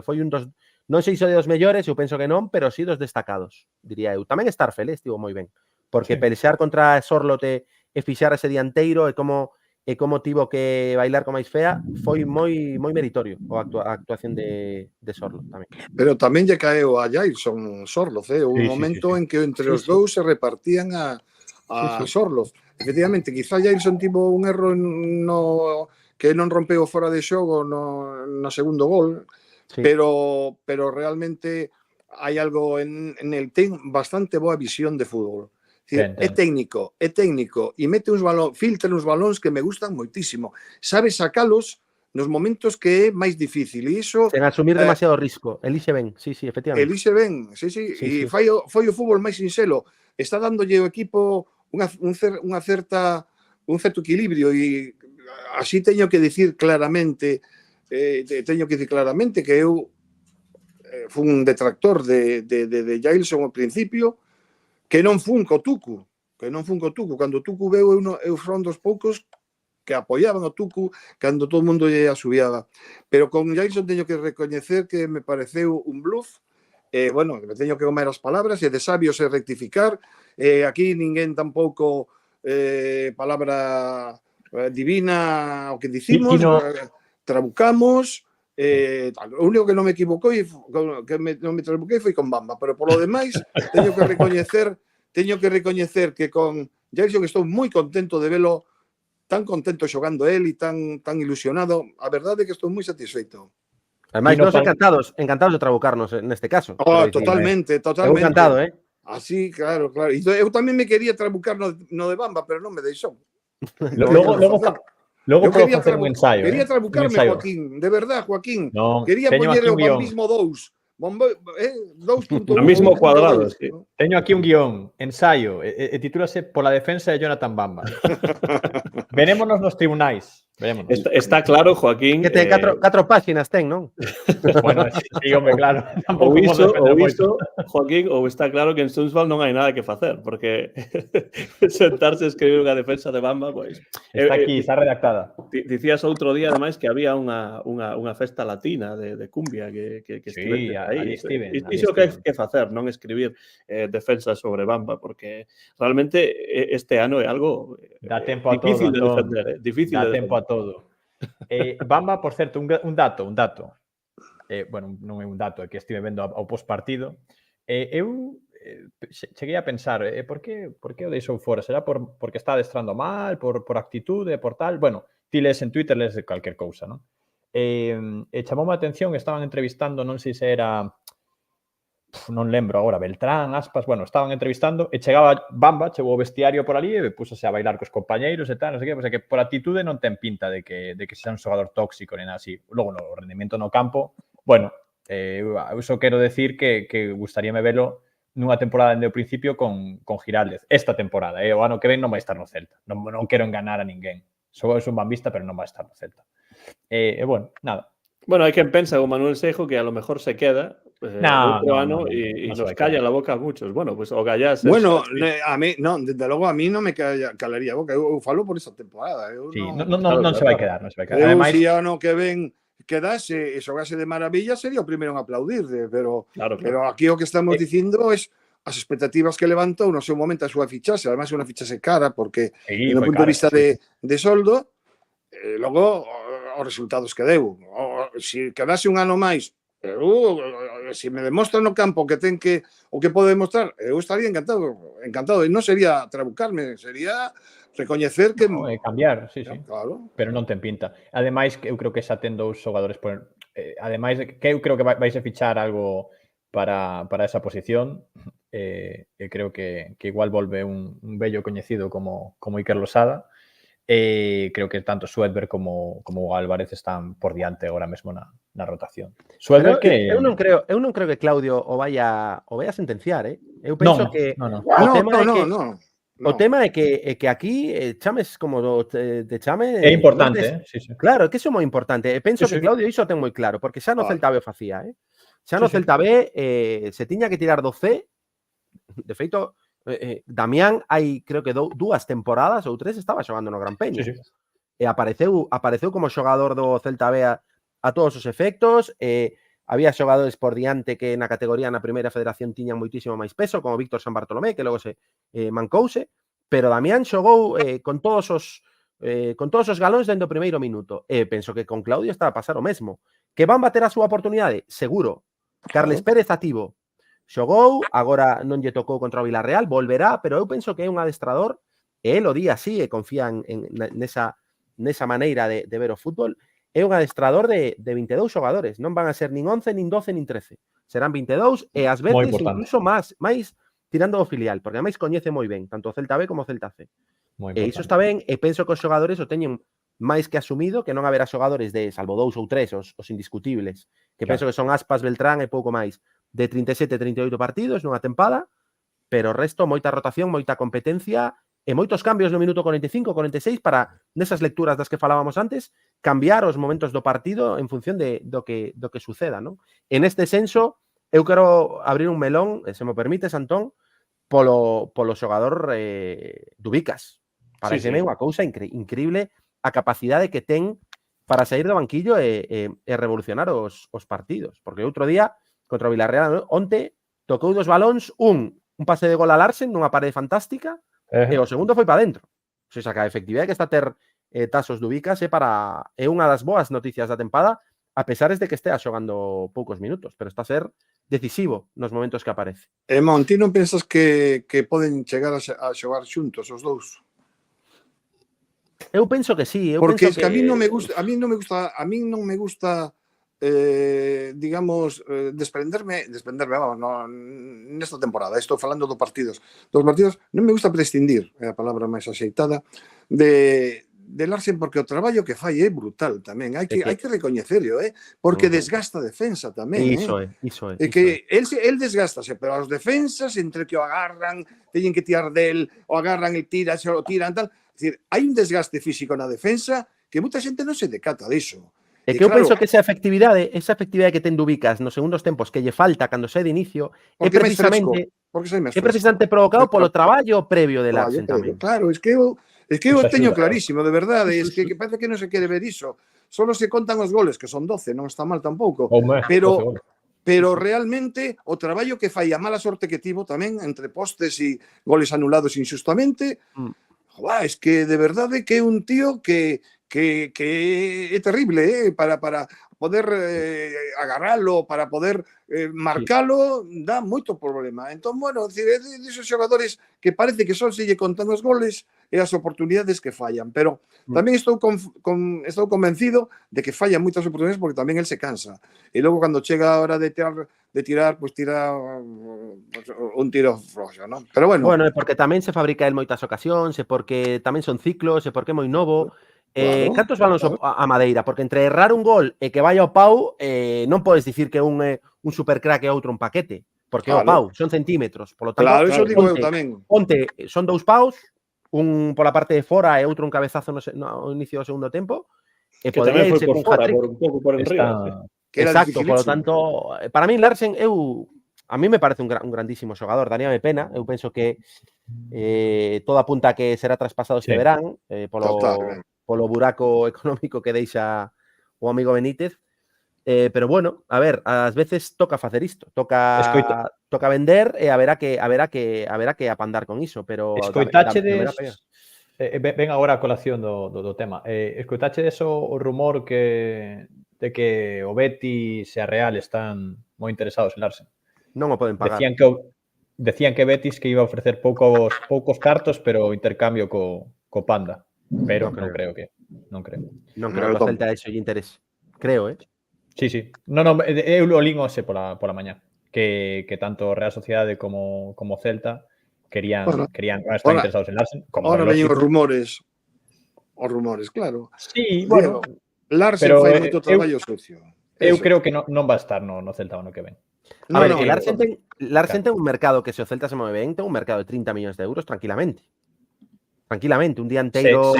foi un dos, non sei se dos mellores, eu penso que non, pero sí dos destacados, diría eu. Tamén Starfelt estivo moi ben, porque pelexar contra Sorloth e fixar ese dianteiro e como tivo que bailar con máis fea, foi moi meritorio a actuación de Sorloth tamén. Pero tamén lle caeu a Jailson Sorloth, un momento en que entre os dous se repartían a Sorloth. Efectivamente, quizá Jailson tivo un erro que non rompeu fora de xogo no segundo gol, pero realmente hai algo en el ten bastante boa visión de fútbol. É técnico e mete uns balóns, filtra uns balóns que me gustan moitísimo. Sabe sacalos nos momentos que é máis difícil. E iso Sen asumir demasiado risco. Elixe ben, sí, efectivamente. elixe ben, sí. E foi o fútbol máis sinxelo. Está dándolle o equipo un certo equilibrio e así teño que dicir claramente que eu fui un detractor de Jailson ao principio, que non fun co Tucu. Cando o Tucu veu, eu son dos poucos que apoiaban o Tucu cando todo o mundo lle asubiaba. Pero con Jailson teño que recoñecer que me pareceu un bluff. Bueno, me teño que comer as palabras e de sabios e rectificar. Aquí ninguén tampouco palabra divina o que dicimos, trabucamos. O único que non me equivocou non me trabuquei foi con Bamba, pero por lo demais teño que recoñecer que con Jailson estou moi contento de velo tan contento xogando él e tan ilusionado. A verdade é que estou moi satisfeito. Ademais, nós encantados de trabucarnos neste caso. Totalmente. Eu encantado, Así, claro. E eu tamén me quería trabucar no de Bamba, pero non me deixou. Logo podo facer un ensayo. Quería trabucarme, Joaquín. De verdad, Joaquín. Quería poñer o bambismo 2. 2.1. O mismo cuadrado, sí. Teño aquí un guión, ensayo, e titúlase Pola defensa de Jonathan Bamba. Verémonos nos tribunais. Está claro, Joaquín. Que ten 4 páxinas, non? Bueno, sí, hombre, claro. Ou iso, Joaquín, ou está claro que en Sundsvall non hai nada que facer, porque sentarse a escribir unha defensa de Bamba, pois... Está aquí, está redactada. Dicías outro día, ademais, que había unha festa latina de cumbia que sí, aí. Iso que facer, non escribir defensas sobre Bamba, porque realmente este ano é algo difícil de defender. Dá tempo a todo. Bamba, por certo, un dato. Bueno, non é un dato, é que estive vendo ao postpartido. Eu cheguei a pensar, por que o deixou fora? Será porque está adestrando mal, por actitude, por tal? Bueno, ti lees en Twitter, lees calquer cousa, non? Chamoume a atención, estaban entrevistando, non sei se era... non lembro agora, Beltrán, Aspas, bueno, estaban entrevistando e chegaba Bamba, chegou o vestiario por ali e púsose a bailar cos compañeiros e tal, non sei que, pois é que por actitude non ten pinta de que sea un xogador tóxico nem nada así. Logo, no rendimento no campo, bueno, eu só quero decir que gustaríame velo nunha temporada dende o principio con Giraldez. Esta temporada, o ano que ven non vai estar no Celta. Non quero enganar a ninguén. Só é un bambista, pero non vai estar no Celta. Bueno, nada. Bueno, hai quen pensa como Manuel Seijo que a lo mejor se queda outro ano e nos calla la boca a muchos. Bueno, pues o Gallás... Bueno, a mí, non, desde logo a mí non me calaría a boca. Eu falo por esa temporada. Sí, non se vai quedar. Ademais, se ano que ven quedase e xogase de maravilla, sería o primeiro en aplaudir, pero aquí o que estamos dicindo é as expectativas que levantou no seu momento a súa fichaxe, ademais unha fichaxe cara, porque no punto de vista de soldo, logo os resultados que deu. Se quedase un ano máis, se me demostra no campo que ten o que pode demostrar, eu estaría encantado. E non sería trabucarme, sería recoñecer que... cambiar, sí. Claro. Pero non ten pinta. Ademais, eu creo que xa ten 2 xogadores ademais, que eu creo que vais a fichar algo para esa posición. Creo que igual volve un bello coñecido como Iker Losada. Creo que tanto Suedberg como Álvarez están por diante agora mesmo na rotación. Suedberg que... Eu non creo que Claudio o vaya a sentenciar, Eu penso que o tema é que aquí chames como te chame... É importante, sí. Claro, que iso é moi importante. Penso que Claudio iso ten moi claro, porque xa no Celta B o facía, Xa no Celta B se tiña que tirar do C. De feito, Damián hai, creo que 2 temporadas ou 3 estaba xogando no Gran Peña. Sí. E apareceu como xogador do Celta B a todos os efectos. Había xogadores por diante que na categoría na primeira federación tiñan moitísimo máis peso, como Víctor San Bartolomé, que logo se mancouse, pero Damián xogou con todos os galóns dentro do primeiro minuto. Penso que con Claudio está a pasar o mesmo. Que van bater a súa oportunidade? Seguro. Carles Pérez ativo. Xogou, agora non lle tocou contra o Villarreal, volverá, pero eu penso que é un adestrador, e el o día así, e confía nesa maneira de ver o fútbol, é un adestrador de 22 xogadores, non van a ser nin 11, nin 12, nin 13. Serán 22 e ás veces incluso máis tirando do filial, porque ademais coñece moi ben, tanto o Celta B como o Celta C. E iso está ben, e penso que os xogadores o teñen máis que asumido que non haberá xogadores de, salvo 2 ou 3, os indiscutibles, que Claro. penso que son Aspas, Beltrán e pouco máis, de 37, 38 partidos nunha tempada, pero o resto, moita rotación, moita competencia e moitos cambios no minuto 45, 46 para, nesas lecturas das que falábamos antes, cambiar os momentos do partido en función do que suceda, non? En este senso, eu quero abrir un melón, se me permites, Antón, polo xogador Dubicas. Pareceme unha cousa increíble a capacidade que ten para sair do banquillo e revolucionar os partidos. Porque outro día, contra o Villarreal, onte, tocou 2 balóns, un pase de gol a Larsen nunha parede fantástica, e o segundo foi para dentro. O sea, que a efectividade que está a ter Tasos Dubicas é unha das boas noticias da tempada, a pesar de que estea xogando poucos minutos, pero está a ser decisivo nos momentos que aparece. Mon, ti non pensas que poden chegar a xogar xuntos os dous? Eu penso que sí. Porque penso que a mí non me gusta digamos, desprenderme, vamos, nesta temporada, estou falando dos partidos, non me gusta prescindir, é a palabra máis axeitada, de Larsen, porque o traballo que fai é brutal tamén, hai que recoñecerlo, porque desgasta a defensa tamén. Iso é. É que el desgástase, pero as defensas, entre que o agarran, teñen que tirar del, o agarran e tiran, se o tiran, tal. É dicir, hai un desgaste físico na defensa que moita xente non se decata diso. É que eu penso que esa efectividade que ten Dubicas nos segundos tempos que lle falta cando sai de inicio é precisamente provocado polo traballo previo de Larsen tamén. Claro, es que eu teño clarísimo, de verdade, es que parece que non se quere ver iso. Solo se contan os goles, que son 12, non está mal tampouco. Pero realmente o traballo que fai, a mala sorte que tivo tamén entre postes e goles anulados injustamente, es que de verdade que é un tío que é terrible, para poder agarralo, para poder marcalo, dá moito problema. Entón, bueno, é disos xogadores que parece que só se lle contan os goles e as oportunidades que fallan, pero tamén estou convencido de que fallan moitas oportunidades porque tamén el se cansa. E logo, cando chega a hora de tirar, pues tira un tiro floxo, non? Pero bueno. Bueno, é porque tamén se fabrica en moitas ocasións, é porque tamén son ciclos, é porque é moi novo. Cantos balóns a Madeira? Porque entre errar un gol e que vaya ao pau, non podes dicir que un supercrack e outro un paquete, porque o pau son centímetros, polo tanto, claro, eso digo eu tamén. Onte son 2 paus, un pola parte de fora e outro un cabezazo no inicio do segundo tempo, e podría irse con hat-trick un pouco por enriba. Exacto, polo tanto, para mí Larsen, a mí me parece un grandísimo xogador, daríame pena, eu penso que todo apunta a que será traspasado este verán, polo buraco económico que deixa o amigo Benítez, pero bueno, a ver, ás veces toca facer isto, toca vender e haberá que apandar con iso, pero escoitachedes, ven agora a colación do tema, escoitachedes o rumor de que o Betis e a Real están moi interesados en Larsen? Non o poden pagar. Decían que Betis que iba a ofrecer poucos cartos, pero intercambio co Panda. Pero non creo que o Celta eso lle interese. Creo, Sí. Non, eu o lín hoxe pola mañá, que tanto Real Sociedade como Celta querían estar interesados en Larsen. Ahora veñen os rumores, claro. Sí, bueno, Larsen fai moito traballo sucio. Eu creo que non va a estar no Celta o ano que ven. A ver, que Larsen ten un mercado que se o Celta se move ben, ten un mercado de 30 millóns de euros tranquilamente, un dianteiro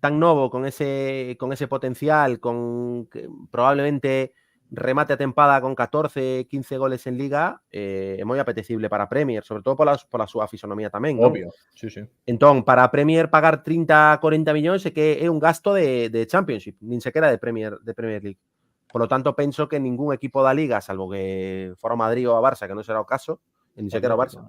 tan novo con ese potencial, con que probablemente remate a tempada con 14, 15 goles en Liga, é moi apetecible para Premier, sobre todo pola súa fisonomía tamén, non? Obvio, sí. Entón, para Premier pagar 30, 40 millóns é que é un gasto de Championship, nin sequera de Premier League. Por lo tanto, penso que ningún equipo da Liga, salvo que fora o Madrid ou a Barça, que non será o caso, ni sequera o Barça,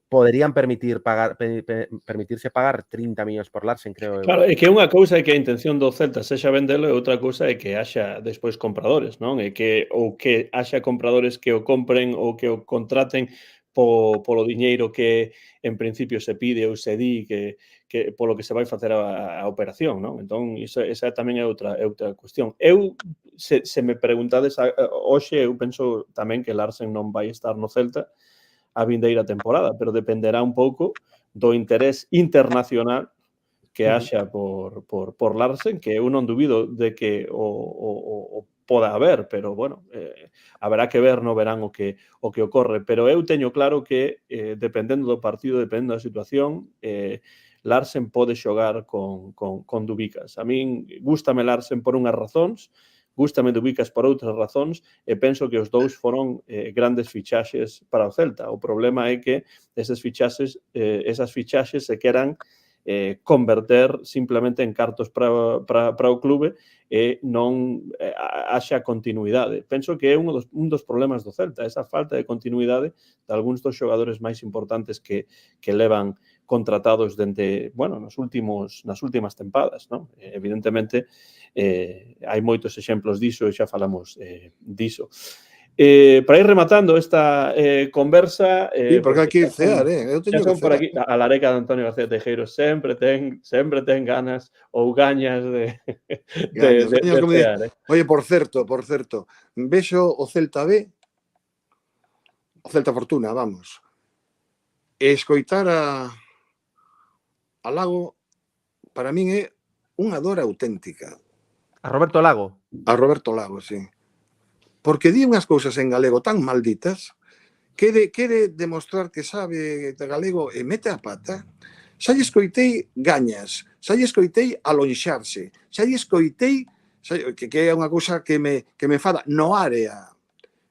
poderían permitirse pagar 30 millóns por Larsen, creo. Claro, é que unha cousa é que a intención do Celta sexa vendelo e outra cousa é que haxa despois compradores, non? É que haxa compradores que o compren ou que o contraten polo diñeiro que en principio se pide ou se di que polo que se vai facer a operación, non? Entón, esa tamén é outra cuestión. Se me preguntades hoxe, eu penso tamén que Larsen non vai estar no Celta a vindeira temporada, pero dependerá un pouco do interés internacional que haxa por Larsen, que eu non dubido de que o poda haber, pero, bueno, haberá que ver no verán o que ocorre. Pero eu teño claro que, dependendo do partido, dependendo da situación, Larsen pode xogar con Dubicas. A min gústame Larsen por unhas razóns, gústame Dubicas por outras razóns, e penso que os dous foron grandes fichaxes para o Celta. O problema é que esas fichaxes se queran converter simplemente en cartos para o clube e non haxa continuidade. Penso que é un dos problemas do Celta, esa falta de continuidade de algúns dos xogadores máis importantes que levan contratados dende, bueno, nas últimas tempadas, non? Evidentemente, hai moitos exemplos diso e xa falamos diso. Para ir rematando esta conversa... Sí, porque hai que ir cear, eu teño que cear. Por aquí, a Lareca de Antonio García Teijeiro sempre ten ganas ou gañas de cear. Oye, por certo, vexo o Celta B, o Celta Fortuna, vamos, e escoitar a Lago, para min é unha dor auténtica. A Roberto Lago? A Roberto Lago, sí. Porque di unhas cousas en galego tan malditas, quere demostrar que sabe de galego e mete a pata. Xa lle escoitei gañas, xa lle escoitei alonxarse, xa lle escoitei que é unha cousa que me enfada no área.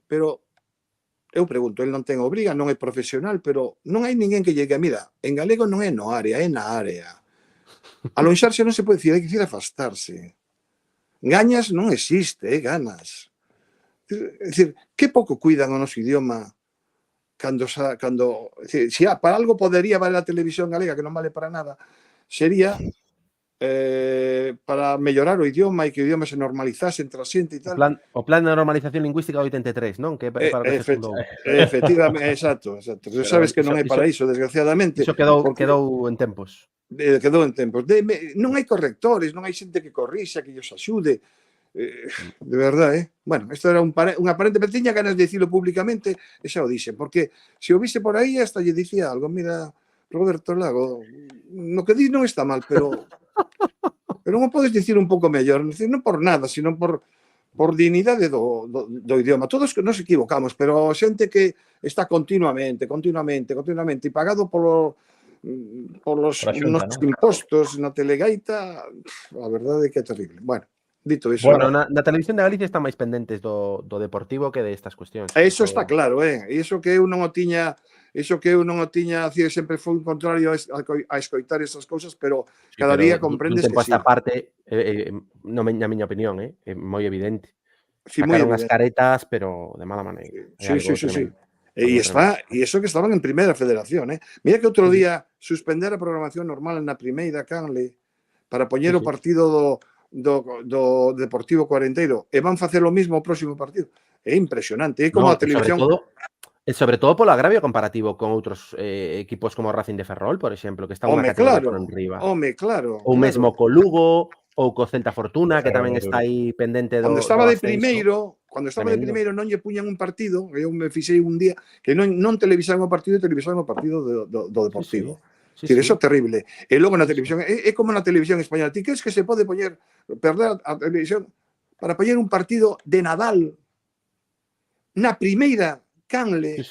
Pero eu pregunto, el non ten obriga, non é profesional, pero non hai ninguén que llegue, mira, en galego non é no área, é na área. Alonxarse non se pode dicir, hai que dicir afastarse. Gañas non existe, ganas. É dicir, que pouco cuidan o noso idioma cando se para algo podería valer a televisión galega, que non vale para nada, sería para mellorar o idioma e que o idioma se normalizase entre a xente e tal. O plan de normalización lingüística de 83, non? Que para que se fundou. Efectivamente, exacto. Tú sabes que non é para iso, desgraciadamente. Iso quedou en tempos. Quedou en tempos. Non hai correctores, non hai xente que corrixa, que os axude. De verdade, Bueno, isto era unha aparente, pero tiña ganas de dicilo públicamente e xa o dixen, porque se o vise por aí hasta lle dicía algo, mira, Roberto Lago, no que di non está mal, pero non o podes dicir un pouco mellor, non por nada, sino por dignidade do idioma. Todos nos equivocamos, pero xente que está continuamente e pagado polos nosos impostos na telegaita, a verdade é que é terrible. Bueno, dito iso. Bueno, na televisión de Galicia están máis pendentes do deportivo que de estas cuestións. Iso está claro, Iso que eu non o tiña, así, sempre foi un contrario a escoitar esas cousas, pero cada día comprendes que sí. Esta parte, na miña opinión, é moi evidente. Sí, sacaron as caretas, pero de mala maneira. Sí. E iso que estaban en Primeira Federación, Mira que outro día suspender a programación normal na Primeira Canle para poñer o partido do Deportivo Cuarenteiro e van facer o mismo o próximo partido. É impresionante, é como a televisión. Sobre todo polo agravio comparativo con outros equipos como Racing de Ferrol, por exemplo, que están unha categoría por enriba. Claro. Ou mesmo co Lugo, ou co Celta Fortuna, que tamén está aí pendente do ascenso. Cando estaba de primeiro non lle puñan un partido, eu me fixei un día, que non televisaban o partido, televisaban o partido do Deportivo. Eso é terrible. E logo na televisión, é como na televisión española. Ti crees que se pode perder a televisión para poñer un partido de Nadal na Primeira Canle,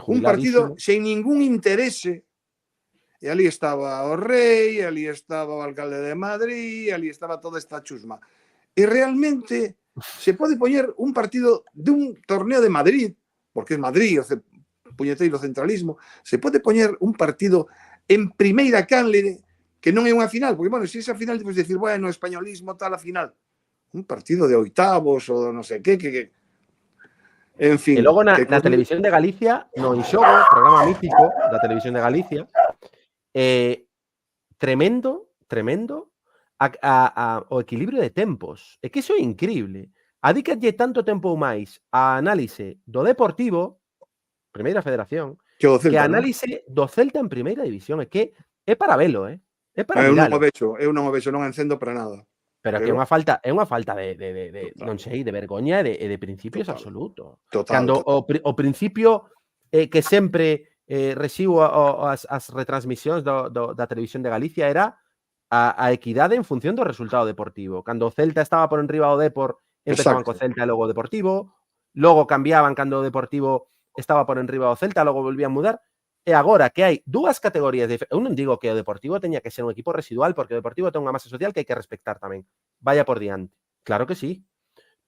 un partido sen ningún interese, e ali estaba o Rei, ali estaba o alcalde de Madrid, ali estaba toda esta chusma. E realmente se pode poñer un partido dun torneo de Madrid, porque é Madrid, o puñeteiro centralismo, se pode poñer un partido en Primeira Canle que non é unha final, porque, bueno, se esa final, depois decir, bueno, españolismo, tal, a final. Un partido de oitavos ou non sei que en fin. E logo na Televisión de Galicia, no En Xogo, programa mítico da Televisión de Galicia, tremendo o equilibrio de tempos. É que iso é increíble. Adícalle tanto tempo ou máis a análise do Deportivo, Primeira Federación, que a análise do Celta en Primeira División. É que é para velo, é para miralo. Eu non o vexo, non encendo para nada. Pero que é unha falta de non sei, de vergoña e de principios absoluto. Cando o principio que sempre rexiu as retransmisións da Televisión de Galicia era a equidade en función do resultado deportivo. Cando o Celta estaba por enriba do Depor, empezaban co Celta e logo o Deportivo, logo cambiaban cando o Deportivo estaba por enriba do Celta, logo volvían mudar. E agora que hai dúas categorías eu non digo que o Deportivo teña que ser un equipo residual, porque o Deportivo ten unha masa social que hai que respectar tamén. Vaya por diante. Claro que sí.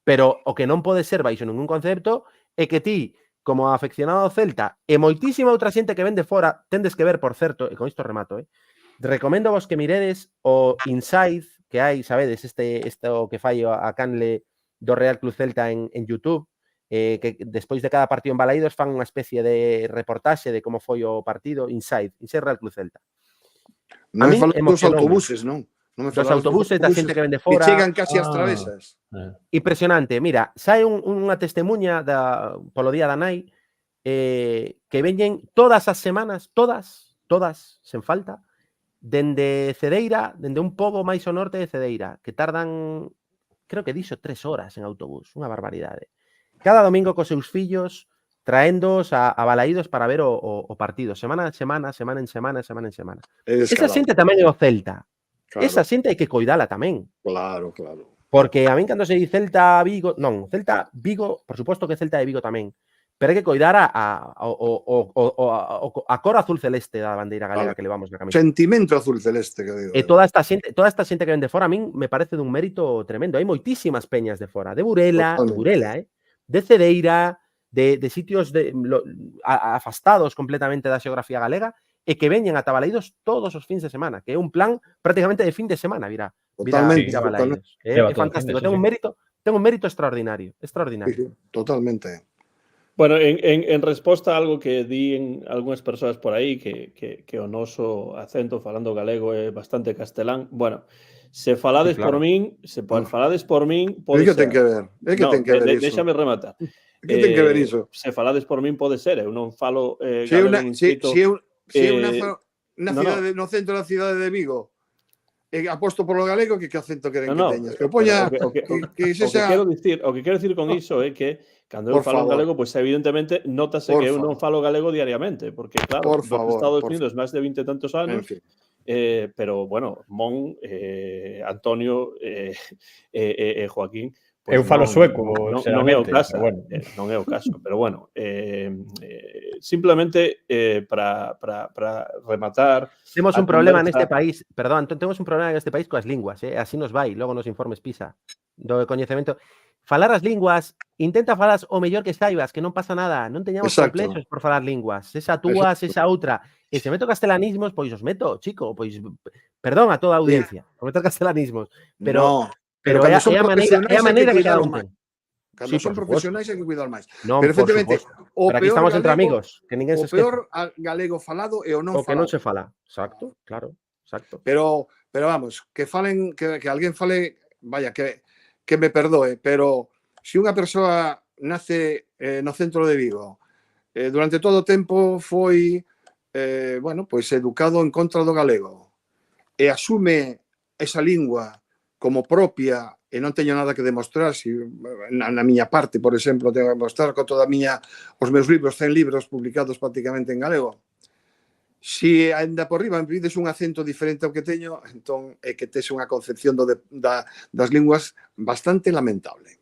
Pero o que non pode ser baixo ningún concepto é que ti, como afeccionado ao Celta, e moitísima outra xente que vende fora, tendes que ver, por certo, e con isto remato, recomendo vos que miredes o Inside que hai, sabedes, isto que fai a canle do Real Club Celta en YouTube, que despois de cada partido en Balaídos fan unha especie de reportaxe de como foi o partido. Inside Real Club Celta. Non me falas dos autobuses, non? Non me Dos autobuses da xente que vende fora. Que chegan casi ás travesas. Impresionante. Mira, sai unha testemunha polo Día da Nai que veñen todas as semanas, todas, sen falta, dende Cedeira, dende un pobo máis ao norte de Cedeira, que tardan, creo que dixo 3 horas en autobús, unha barbaridade. Cada domingo cos seus fillos, traéndoos a Balaídos para ver o partido, semana en semana. Esa xente tamén é o Celta. Claro. Esa xente hai que coidala tamén. Claro. Porque a min cando se di Celta Vigo, non, Celta Vigo, por suposto que Celta de Vigo tamén, pero hai que coidar a cor azul celeste da bandeira galega que levamos na camiseta. Sentimento azul celeste, que digo. E toda esta xente que vende fora, a min me parece dun mérito tremendo. Hai moitísimas peñas de fora, de Burela, de Cedeira, de sitios afastados completamente da xeografía galega, e que veñen ata Balaídos todos os fins de semana, que é un plan prácticamente de fin de semana, vira Balaídos. É fantástico, ten un mérito extraordinario. Sí, totalmente. Bueno, en resposta a algo que di en algunhas persoas por aí, que o noso acento falando galego é bastante castelán, bueno, se falades por min, pode ser. É que ten que ver, iso. Déxame rematar. Que ten que ver iso? Se falades por min pode ser, eu non falo galego inscrito. Se é unha cidade no centro da cidade de Vigo, aposto por lo galego, que acento queren que teñas? Que poña o que quero dicir con iso é que cando eu falo galego, pois evidentemente notase que eu non falo galego diariamente, porque claro, dos Estados Unidos máis de 20 e tantos anos, pero bueno, Mon, Antonio e Joaquín, eu falo sueco, non é o caso, non é o caso, pero bueno, simplemente para rematar. Temos un problema neste país, perdón, temos un problema neste país coas linguas, así nos vai, logo nos informes PISA do coñecemento. Falar as linguas, intenta falar o mellor que saibas, que non pasa nada, non teñamos complexos por falar linguas, esa túas, esa outra. E se meto castelanismos, pois os meto, chico, pois perdón a toda a audiencia, por meter castelanismos, pero é a maneira que cada un ten. Cando son profesionais hai que cuidar máis. Non, pero efectivamente, pero aquí estamos entre amigos, que ninguén se esquece. O peor galego falado é o non falado. O que non se fala, exacto, claro, exacto. Pero vamos, que falen, que alguén fale, vaya, que me perdoe, pero se unha persoa nace no centro de Vigo, durante todo o tempo foi, bueno, pois educado en contra do galego, e asume esa lingua como propia e non teño nada que demostrar, na miña parte, por exemplo, tengo que demostrar con toda os meus libros, 100 libros publicados prácticamente en galego. Se ainda por riba me pides un acento diferente ao que teño, entón é que tes unha concepción das linguas bastante lamentable.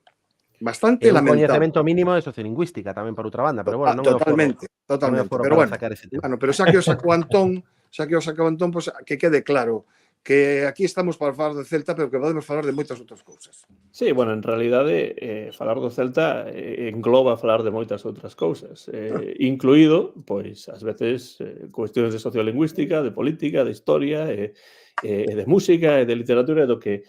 Bastante lamentable. Un coñecemento mínimo de sociolingüística tamén por outra banda, pero bueno, non totalmente. Pero bueno, xa que o sacou Antón, pois que quede claro que aquí estamos para falar do Celta, pero que podemos falar de moitas outras cousas. Sí, bueno, en realidade, falar do Celta engloba falar de moitas outras cousas, incluído, pois, ás veces, cuestións de sociolingüística, de política, de historia, de música, e de literatura, e do que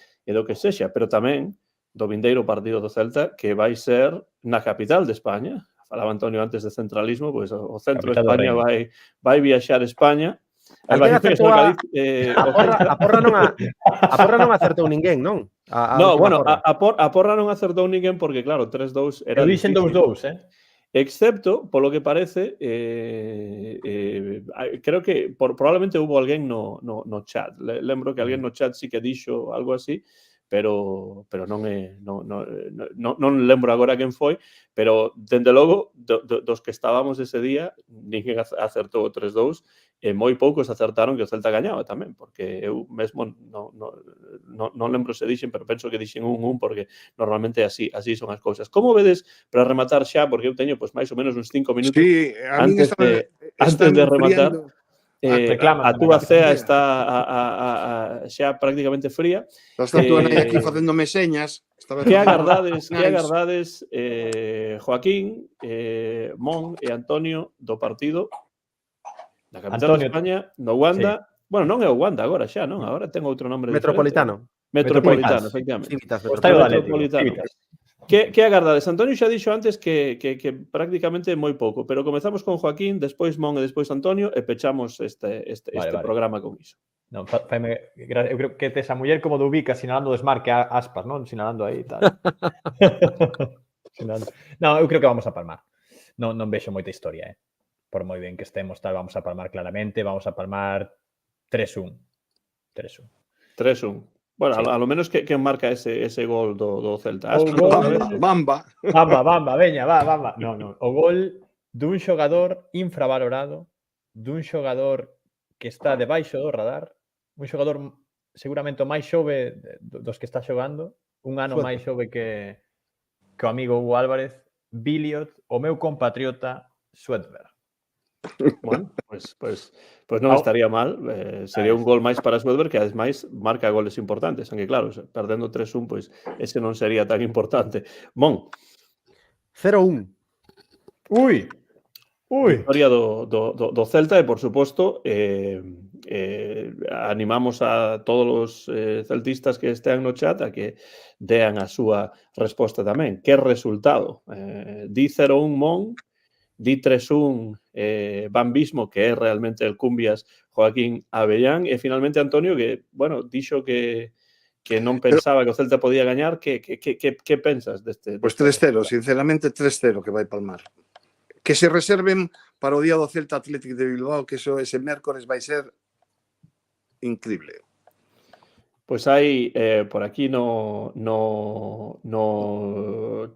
sexa, pero tamén do vindeiro partido do Celta, que vai ser na capital de España. Falaba Antonio antes de centralismo, pois o centro de España vai viaxar a España. A porra non acertou ninguén, non? No, bueno, a porra non acertou ninguén porque, claro, 3-2 era difícil. Eu dixen 2-2, excepto, polo que parece, creo que probablemente hubo alguén no chat. Lembro que alguén no chat sí que dixo algo así, pero non lembro agora quen foi, pero, dende logo, dos que estábamos ese día, ninguén acertou o 3-2, moi poucos acertaron que o Celta gañaba tamén, porque eu mesmo non lembro se dixen, pero penso que dixen 1-1 porque normalmente así son as cousas. Como vedes, para rematar xa, porque eu teño pois máis ou menos uns 5 minutos Sí, a min antes de rematar, Reclaman a túa tamén, cea Mira. está xa prácticamente fría. Está tú aquí facéndome señas. Que agardades, Joaquín, Mon e Antonio do partido da capital de Antonio, España, no Wanda. Bueno, non é o Wanda agora xa, non? Agora ten outro nombre Metropolitano. Metropolitano, efectivamente. Civitas o estadio do Metropolitano. Atlético, Civitas. Que agardades? Antonio xa dixo antes que prácticamente moi pouco, pero comezamos con Joaquín, despois Mon e despois Antonio e pechamos este Vale. programa con iso. Non, eu creo que tes a muller como de ubica sinalando o desmarque a aspas, non? Sinalando aí e tal. Non, eu creo que vamos a palmar. Non vexo moita historia, por moi ben que estemos, tal, vamos a palmar claramente, vamos a palmar 3-1. 3-1. Bueno, Sí. a lo menos que marca ese gol do Celta. O gol... Bamba. Bamba, veña, Bamba. Non. O gol dun xogador infravalorado, dun xogador que está debaixo do radar, un xogador seguramente o máis xove dos que está xogando, un ano máis xove que o amigo Hugo Álvarez, Biliot, o meu compatriota Svedberg. Bueno, pues non estaría mal. Sería un gol máis para Svedberg, que ademais marca goles importantes, aunque claro, perdendo 3-1, pois ese non sería tan importante. Mon. 0-1. Ui. Victoria do Celta e, por suposto, animamos a todos os celtistas que estean no chat a que dean a súa resposta tamén. Que resultado? Di 0-1 Mon, di 3-1 Bambismo, que é realmente el Cumbias Joaquín Avellán, e finalmente Antonio, que, bueno, dixo que non pensaba que o Celta podía gañar. Que pensas deste? Pues 3-0, sinceramente 3-0 que vai palmar. Que se reserven para o día do Celta Athletic de Bilbao, que ese mércores vai ser increíble. Pois hai por aquí no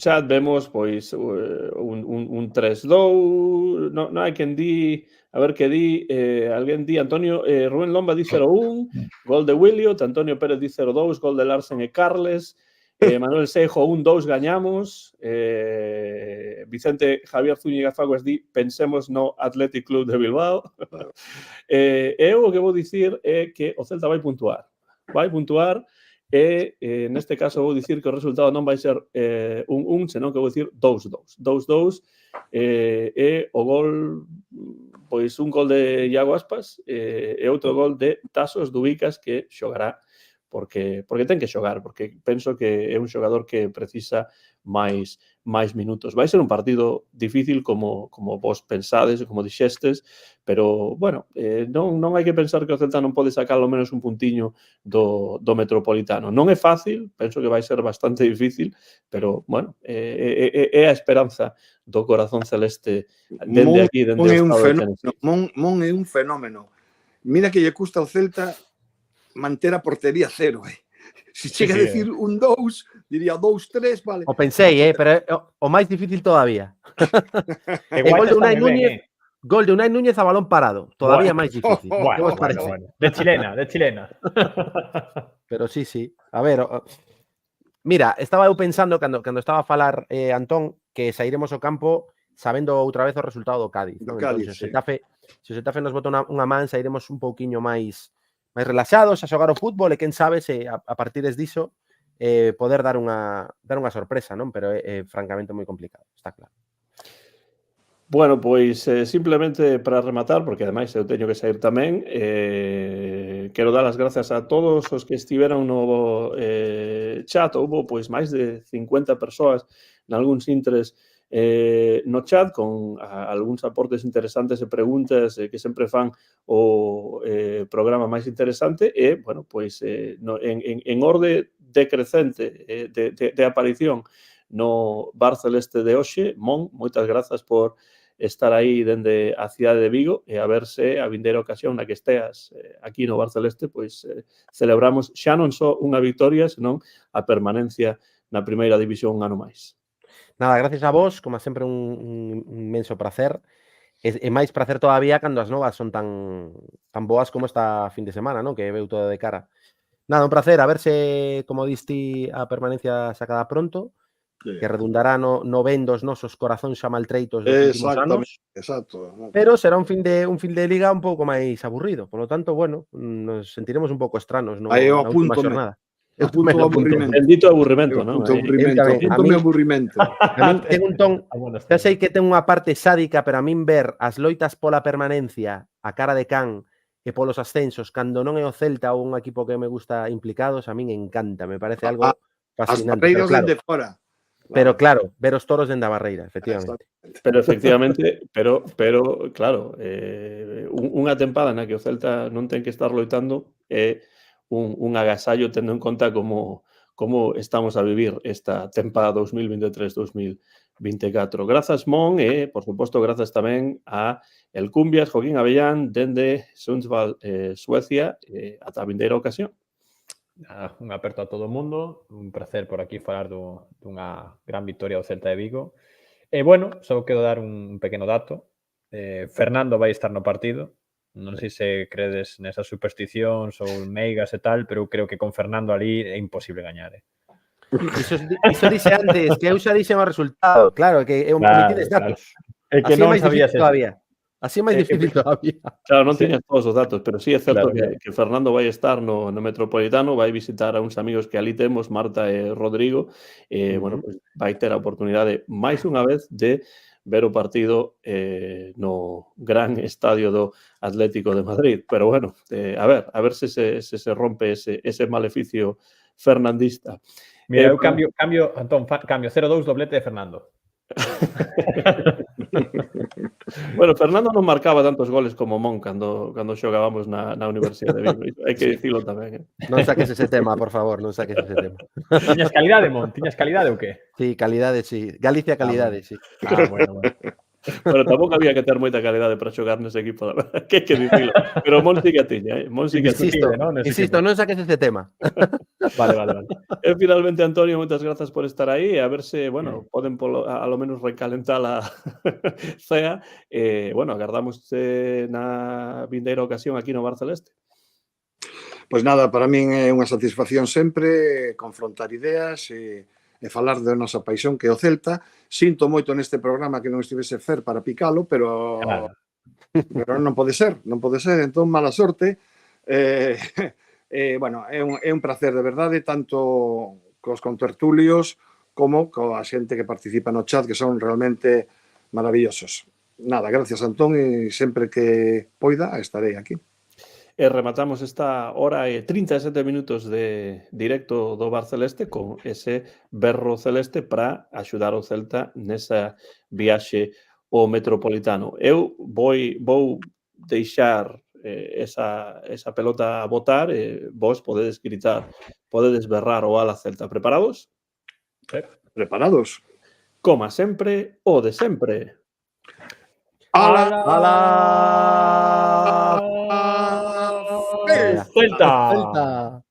chat vemos pois un 3-2, non hai quen di, a ver que di, alguén di, Antonio, Rubén Lomba di 0-1, gol de Williot, Antonio Pérez di 0-2, gol de Larsen e Carles, Manuel Seijo 1-2 gañamos, Vicente Javier Zúñiga Faguas di pensemos no Athletic Club de Bilbao. Eu o que vou dicir é que o Celta vai puntuar e neste caso vou dicir que o resultado non vai ser 1-1, senón que vou dicir 2-2. 2-2 e o gol, pois un gol de Iago Aspas e outro gol de Tasos Dubicas, que xogará porque ten que xogar, porque penso que é un xogador que precisa máis minutos. Vai ser un partido difícil como vos pensades e como dixestes, pero, bueno, non hai que pensar que o Celta non pode sacar ao menos un puntiño do Metropolitano. Non é fácil, penso que vai ser bastante difícil, pero, bueno, é a esperanza do corazón celeste dende aquí, dende o estado de Tennessee. Mon é un fenómeno. Mira que lle custa ao Celta manter a portería cero. Se chega a decir un 2, diría 2-3, vale. O pensei, pero o máis difícil todavía. Gol de Unai Núñez, gol de Unai Núñez a balón parado, todavía máis difícil. Bueno. De chilena. Pero sí. A ver, mira, estaba eu pensando cando estaba a falar Antón que sairemos ao campo sabendo outra vez o resultado do Cádiz. Do ¿no? Cádiz, Entonces, se o Xetafe nos bota unha man, sairemos un pouquiño máis relaxados a xogar o fútbol e quen sabe se a partir diso poder dar unha sorpresa, non? Pero é francamente moi complicado, está claro. Bueno, pois simplemente para rematar, porque ademais eu teño que sair tamén, quero dar as gracias a todos os que estiveron no chat. Houbo pois máis de 50 persoas nalgúns intres no chat con algúns aportes interesantes e preguntas que sempre fan o programa máis interesante e, bueno, pois en orde decrecente de aparición no Bar Celeste de hoxe. Mon, moitas grazas por estar aí dende a cidade de Vigo e a verse a vindeira ocasión na que esteas aquí no Bar Celeste, pois celebramos xa non só unha victoria, senón a permanencia na primeira división un ano máis. Nada, gracias a vos, como sempre un inmenso placer. E máis prazer todavía cando as novas son tan boas como esta fin de semana, non? Que veu todo de cara. Nada, un placer, a ver se, como diste, a permanencia sacada pronto, Sí. que redundará no ben dos nosos corazóns xa maltreitos dos últimos anos, Exacto. pero será un fin de liga un pouco máis aburrido. Por lo tanto, bueno, nos sentiremos un pouco estranos Aí eu na última apúntome. xornada. Apunto o aburrimento. Bendito aburrimento, Eu non? apunto o aburrimento. tamén. Apúntome o aburrimento. A min ten un ton, Algunos xa sei que ten unha parte sádica, pero a min ver as loitas pola permanencia a cara de can e polos ascensos, cando non é o Celta ou un equipo que me gusta implicados, a min encanta, me parece algo As fascinante. barreiras dende fora. Pero claro, ver os toros dende a barreira, efectivamente. Pero efectivamente, pero claro, unha tempada na que o Celta non ten que estar loitando é un agasallo tendo en conta como estamos a vivir esta tempada 2023-2024. Grazas, Mon, e, por suposto, grazas tamén a El Cumbias, Joaquín Avellán, dende Sundsvall, Suecia, ata a vindeira ocasión. Un aperto a todo o mundo, un placer por aquí falar dunha gran victoria do Celta de Vigo. E, bueno, só quero dar un pequeno dato. Fernando vai estar no partido. Non sei se credes nesas supersticións ou meigas e tal, pero eu creo que con Fernando ali é imposible gañar. Iso dixe antes, que eu xa dixen o resultado. Claro, que eu omitides datos. É que Así é non máis sabías difícil todavía. Así é máis difícil todavía. Claro, non Sí. tiñas todos os datos, pero sí é certo Claro. que Fernando vai estar no Metropolitano, vai visitar a uns amigos que ali temos, Marta e Rodrigo, bueno, pues vai ter a oportunidade máis unha vez de ver o partido no gran estadio do Atlético de Madrid. Pero bueno, a ver se se rompe ese maleficio fernandista. Mira, eu cambio, Antón, cambio 0-2 doblete de Fernando. Bueno, Fernando non marcaba tantos goles como Mon cando xogábamos na Universidade de Vigo. Hai que dicilo tamén. Non saques ese tema, por favor, non saques ese tema. Tiñas calidade, Mon? Tiñas calidade ou que? Sí, calidade, sí. Galicia, calidade, sí. Bueno. Pero tampouco había que ter moita calidade para xogar nese equipo, la verdad, que hai que dicilo. Pero Mon sí que a tiña, Mon sí que a tiña. Insisto, non saques ese tema. Vale. E finalmente, Antonio, moitas grazas por estar aí, a ver se, bueno, poden a lo menos recalentar a cea. Bueno, agardamos na vindeira ocasión aquí no Bar Celeste. Pois nada, para min é unha satisfacción sempre confrontar ideas e falar da nosa paixón que é o Celta. Sinto moito neste programa que non estivese Fer para picalo, pero non pode ser, entón mala sorte. Bueno, é un placer de verdade, tanto cos contertulios como coa xente que participa no chat, que son realmente maravillosos. Nada, gracias, Antón, e sempre que poida estarei aquí. E rematamos esta hora e 37 minutos de directo do Bar Celeste con ese berro celeste para axudar o Celta nesa viaxe ao Metropolitano. Eu vou deixar esa pelota a botar e vos podedes gritar, podedes berrar o ala Celta. Preparados? Preparados. Coma sempre, o de sempre. ¡Ala! Celta!